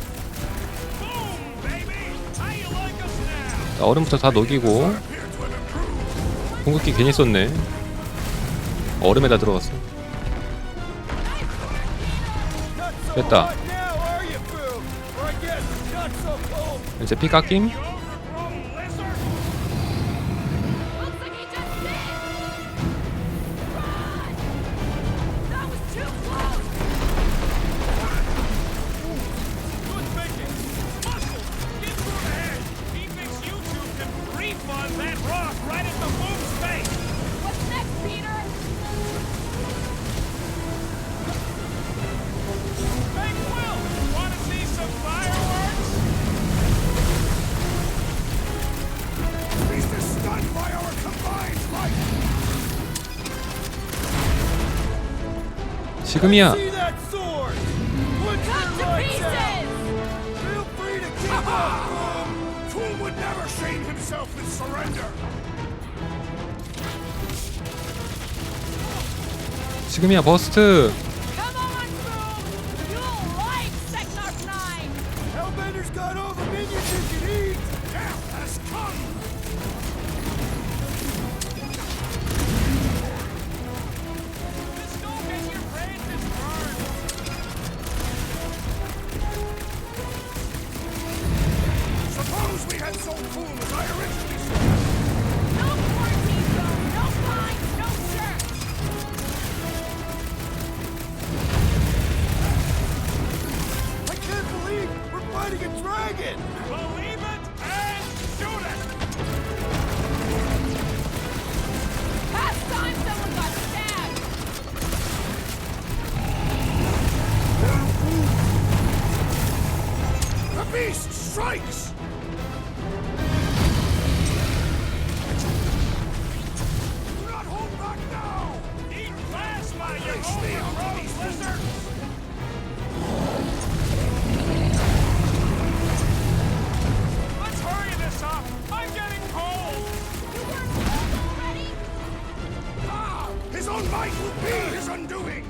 Boom, baby! How you like us now? 자, 얼음부터 다 녹이고. Appear to have improved. 궁극기 괜히 썼네. 얼음에다 들어갔어. Not so 됐다. hot now, are you, Boom? Or I guess not so cold. 이제 피 깎임. You overgrown lizard! Looks like he just did! Run! That was too close! Good thinking! Muscle! Get through the head! He thinks you two can refund that rock right at the boom's face! What's next, Peter? Hey, Quill! Wanna see some fireworks? Beast is stunned by our combined fight. 지금이야. See that sword! Put Cut your to lights out! pieces! Feel free to keep up, Boom! Fool would never shame himself with surrender. 지금이야. 버스트. Come on, Boom! You'll like Sector 9! Hellbender's got all the minions you can eat! Death has come. Just don't get your brains burned! Suppose we had sold Fool as I originally said. No quarantine zone, no fines, no shirts! I can't believe we're fighting a dragon! Believe it and shoot it! Last time someone got stabbed! The beast strikes. Do not hold back now. Eat plasma, you Release me, overgrown Beast. lizard! Let's hurry this up! I'm getting cold! You weren't told already? Ah, his own might will be his undoing.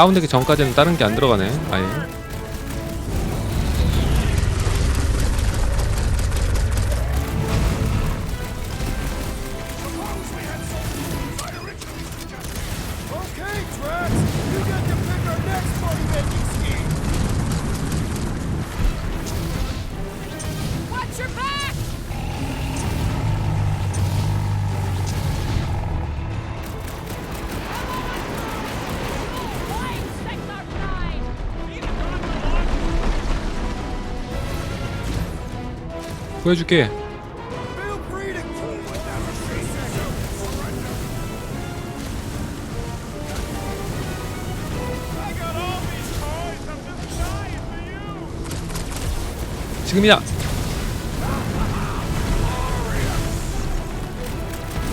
다운되기 전까지는 다른 게 안 들어가네. 아예. Okay, Drax, you get to pick our next money-making scheme. Watch your back! Flying Sector 9! 보여줄게. Feel free to keep whatever she says. I got all these toys. I'm just dying for you. 지금이야.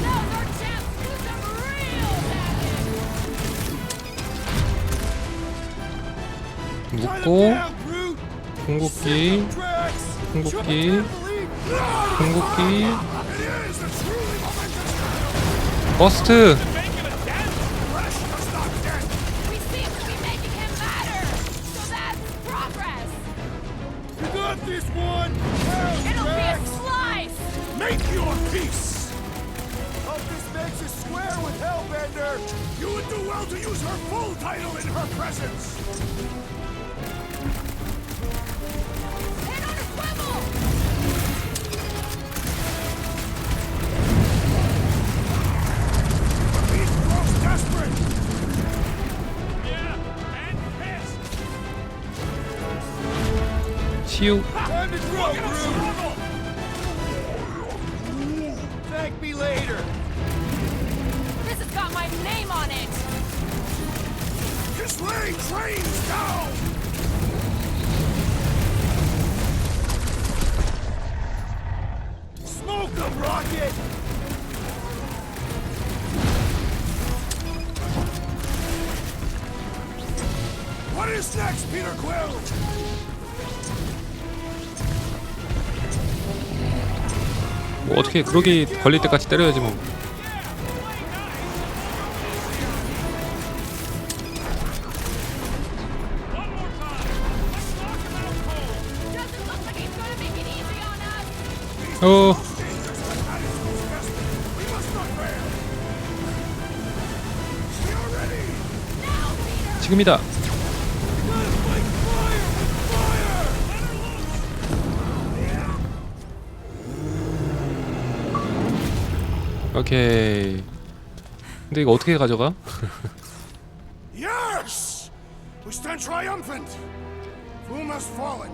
Now's our chance to do some real damage! 묶고 궁극기, 궁극기, 궁극기, 버스트. We seem to be making him matter! So that's progress! You got this one. It'll be a slice! Make your peace! Hope this makes you square with Hellbender. You would do well to use her full title in her presence! Head on a swivel! He's grows desperate! 치유. Time to grow, Groot. Thank me later. This has got my name on it! His laying trains down! Smoke them, Rocket. What is next, Peter Quill? 뭐 어떻게 그러기 걸릴 때까지 때려야지 뭐. Doesn't look like he's gonna make it easy on us! 어. We must not fail! We are ready! Now, Peter! 지금이다. 오케이. 근데 이거 어떻게 가져가? Yes! We stand triumphant! Whom has fallen?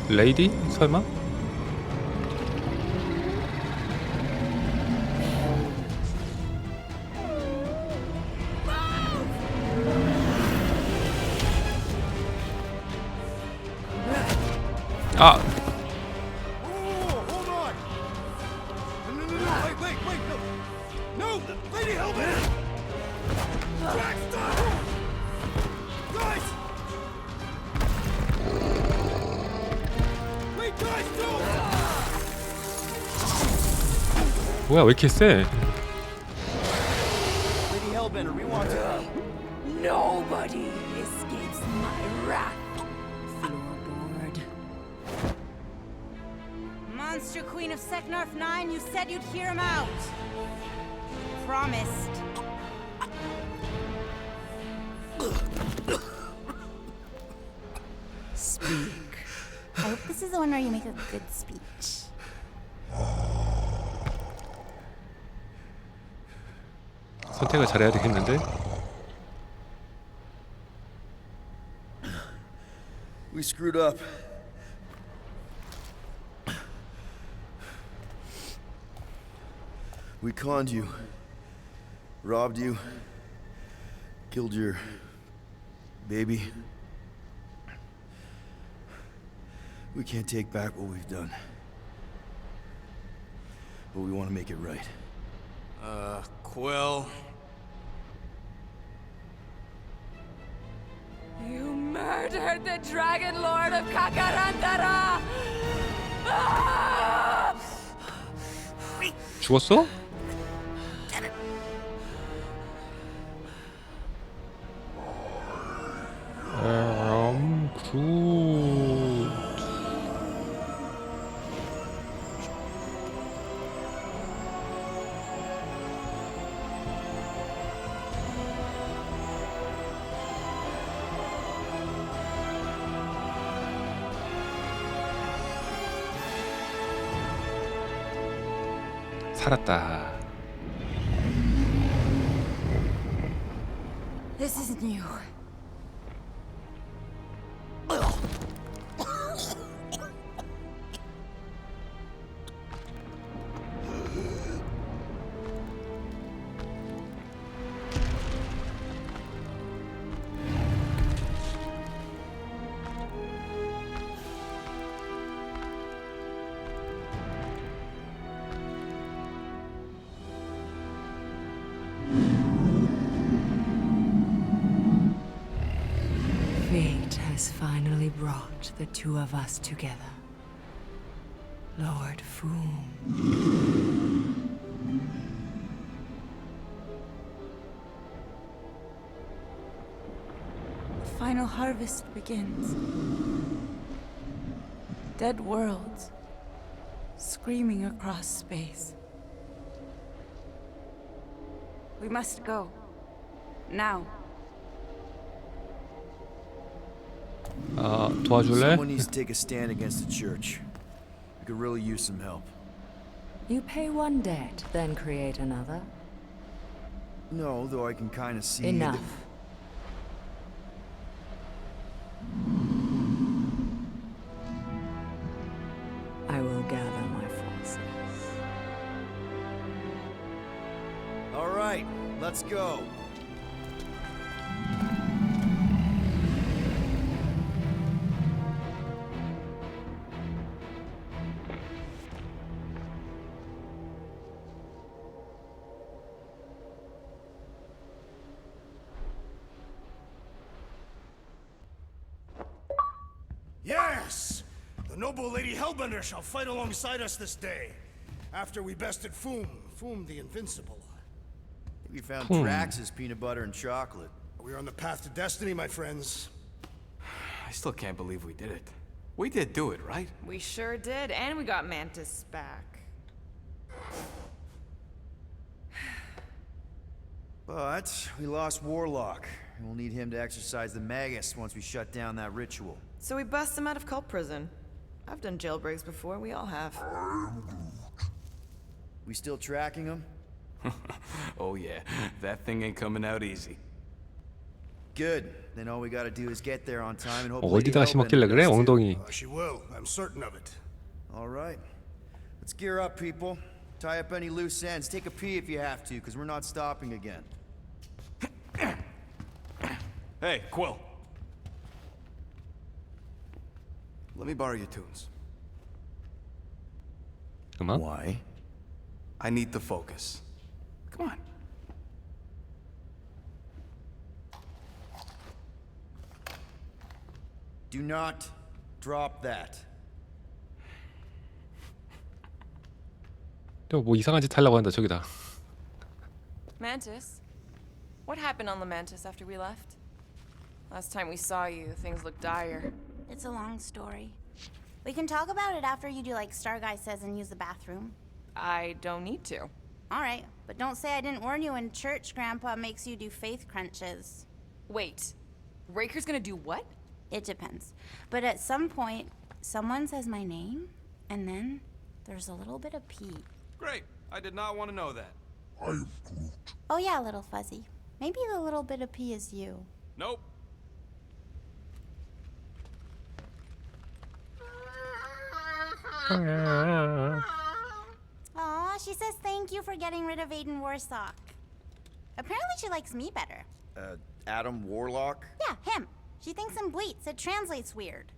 레이디? 설마? 아, Oh, hold on. No, wait, no. No, Lady Hellbender. Drax, stop! Guys! Wait, guys, don't! 뭐야 왜 이렇게 세? Lady Hellbender, we want to... Nobody escapes my wrath! Floorboard. Monster Queen of Seknarf 9, you said you'd hear him out. Promised. Speak. I hope this is the one where you make a good speech. 선택을 잘해야 되겠는데? We screwed up. We conned you, robbed you, killed your baby. We can't take back what we've done. But we want to make it right. Quill. You murdered the Dragon Lord of Kakarandara! Ah! 죽었어? 살았다. This isn't you. Fate has finally brought the two of us together. Lord Foom. The final harvest begins. Dead worlds screaming across space. We must go. Now. 도와줄래? Someone needs to take a stand against the church. We could really use some help. You pay one debt, then create another. No, though I can kind of see. Enough. I will gather my forces. All right, let's go. Yes! The noble Lady Hellbender shall fight alongside us this day. After we bested Foom the Invincible. We found Drax's peanut butter and chocolate. We are on the path to destiny, my friends. I still can't believe we did it. We did do it, right? We sure did, and we got Mantis back. But we lost Warlock. We'll need him to exercise the Magus once we shut down that ritual. So we bust him out of cult prison. I've done jailbreaks before, we all have. We still tracking him? Oh yeah, that thing ain't coming out easy. Good. Then all we gotta do is get there on time and hope 어디다가 심었길래 그래? 엉덩이. She will. I'm certain of it. All right. Let's gear up, people. Tie up any loose ends. Take a pee if you have to, because we're not stopping again. Hey, Quill. Let me borrow your tunes. 그만. Why? I need to focus. Come on. Do not drop that. 또 뭐 이상한 짓 하려고 한다 저기다. Mantis? What happened on the Mantis after we left? Last time we saw you, things looked dire. It's a long story. We can talk about it after you do like Star Guy says and use the bathroom. I don't need to. All right, but don't say I didn't warn you in church Grandpa makes you do faith crunches. Wait, Raker's gonna do what? It depends. But at some point, someone says my name, and then there's a little bit of pee. Great. I did not want to know that. Oh yeah, little fuzzy. Maybe the little bit of pee is you. Nope. Aw, she says thank you for getting rid of Aiden Warsock. Apparently she likes me better. Adam Warlock? Yeah, him. She thinks him bleats. It translates weird.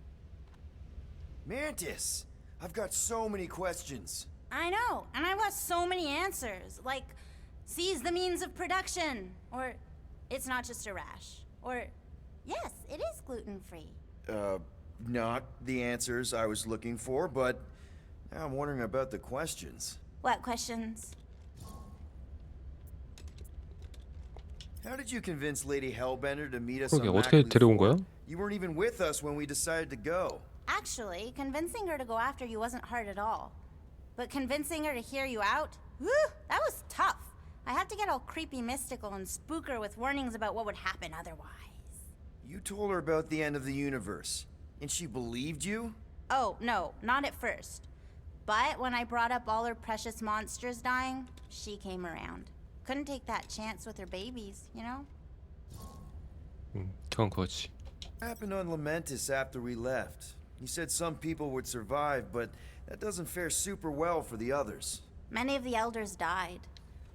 Mantis! I've got so many questions. I know, and I want so many answers. Like, seize the means of production. Or, it's not just a rash. Or, yes, it is gluten-free. Not the answers I was looking for, but now I'm wondering about the questions. What questions? How did you convince Lady Hellbender to meet us 그러게 on 어떻게 Mackley 데려온 Fort? 거야? You weren't even with us when we decided to go. Actually, convincing her to go after you wasn't hard at all. But convincing her to hear you out? Whew, that was tough. I had to get all creepy mystical and spook her with warnings about what would happen otherwise. You told her about the end of the universe, and she believed you? Oh, no, not at first. But when I brought up all her precious monsters dying, she came around. Couldn't take that chance with her babies, you know? 그건 그거지. What happened on Lamentis after we left? You said some people would survive, but that doesn't fare super well for the others. Many of the elders died.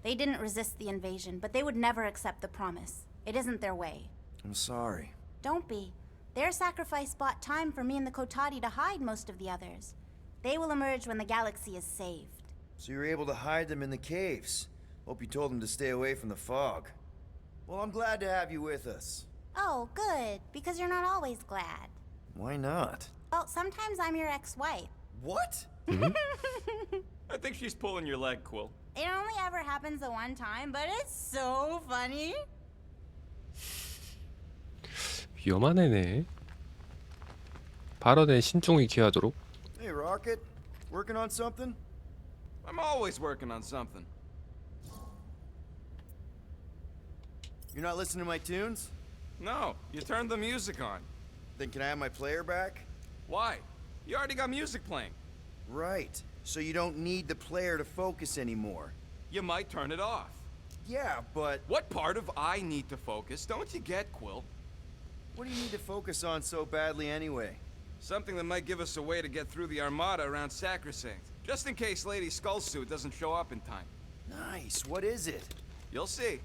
They didn't resist the invasion, but they would never accept the promise. It isn't their way. I'm sorry. Don't be. Their sacrifice bought time for me and the Kotati to hide most of the others. They will emerge when the galaxy is saved. So you were able to hide them in the caves. Hope you told them to stay away from the fog. Well, I'm glad to have you with us. Oh, good, because you're not always glad. Why not? Well, sometimes I'm your ex-wife. What? I think she's pulling your leg, Quill. It only ever happens the one time, but it's so funny. 위험한 애네. 발언에 신중히 기하도록. Hey, Rocket. Working on something? I'm always working on something. You're not listening to my tunes? No, you turned the music on. Then can I have my player back? Why? You already got music playing. Right. So you don't need the player to focus anymore. You might turn it off. Yeah, but What part of I need to focus don't you get, Quill? what do you need to focus on so badly anyway? Something that might give us a way to get through the armada around Sacrosanct. Just in case Lady Skullsuit doesn't show up in time. Nice. What is it? You'll see.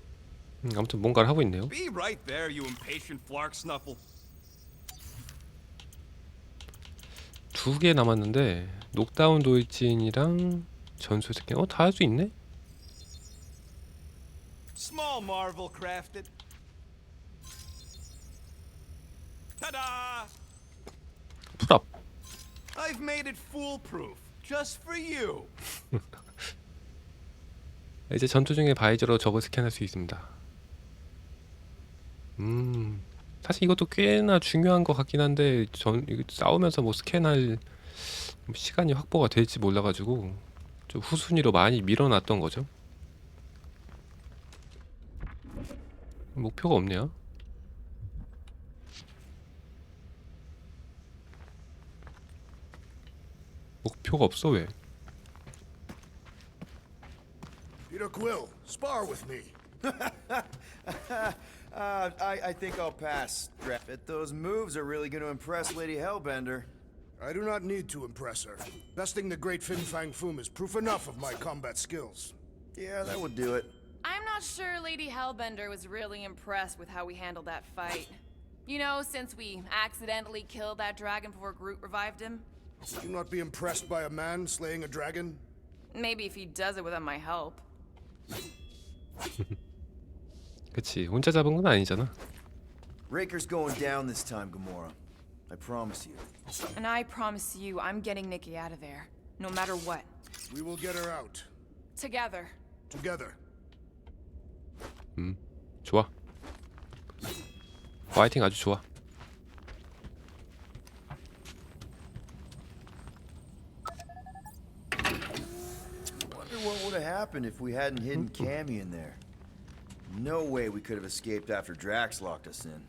아무튼 뭔가를 하고 있네요. Be right there, you impatient flark snuffle. 2개 남았는데 녹다운 도이친이랑 전술 스캔. 다 할 수 있네? Small marvel crafted. Ta-da! 풀업. I've made it foolproof, just for you. 이제 전투 중에 바이저로 적을 스캔할 수 있습니다. 사실 이것도 꽤나 중요한 것 같긴 한데 이거 싸우면서 뭐 스캔할 시간이 확보가 될지 몰라가지고 좀 후순위로 많이 밀어놨던 거죠. 목표가 없네요. 목표가 없어 왜? Peter Quill, spar with me. I think I'll pass. Bet those moves are really going to impress Lady Hellbender. I do not need to impress her. Besting the great Fin Fang Foom is proof enough of my combat skills. Yeah, that would do it. I'm not sure Lady Hellbender was really impressed with how we handled that fight. You know, since we accidentally killed that dragon before Groot revived him. Would you not be impressed by a man slaying a dragon? Maybe if he does it without my help. 그치, 혼자 잡은 건 아니잖아. Raker's going down this time, Gamora. I promise you. And I promise you, I'm getting Nikki out of there, no matter what. We will get her out. Together. Together. 좋아. 파이팅 아주 좋아. Wonder what would have happened if we hadn't hidden Cammy in there. No way we could have escaped after Drax locked us in.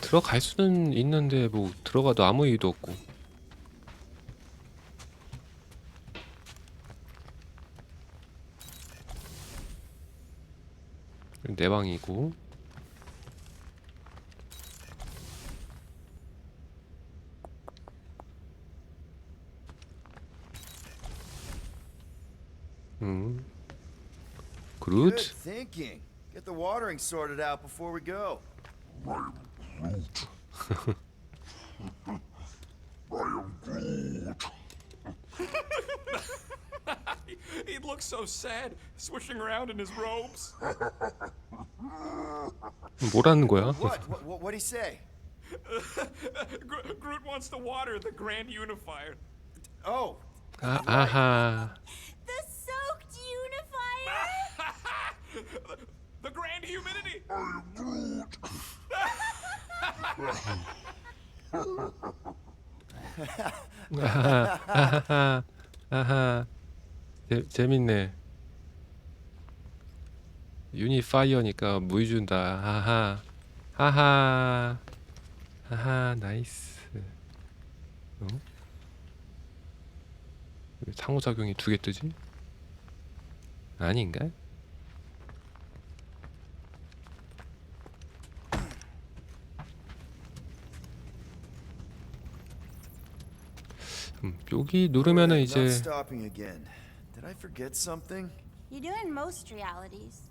들어갈 수는 있는데 뭐 들어가도 아무 이유도 없고. 내 방이고. Good 그루트. thinking. Get the watering sorted out before we go. He looks so sad, swishing around in his robes. 뭐라는 거야? What'd he say? Groot wants to water the Grand Unifier. Oh, 아하. The soaked unifier? The Grand Humidity. 아하. 아하. 재밌네. 유니파이어니까 물 준다. 아하. 하하. 하하, 나이스. 어? 왜 상호작용이 2개 뜨지? 아닌가? 여기 누르면은 Not 이제 stopping again. Did I forget something? You do in most realities.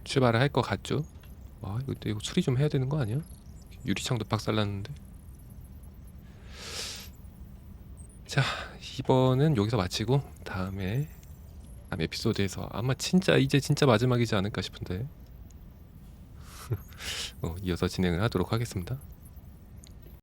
출발을 할 것 같죠? 와, 이거 수리 좀 해야 되는 거 아니야? 유리창도 박살났는데. 자, 이번은 여기서 마치고 다음 에피소드에서 아마 이제 진짜 마지막이지 않을까 싶은데 이어서 진행을 하도록 하겠습니다.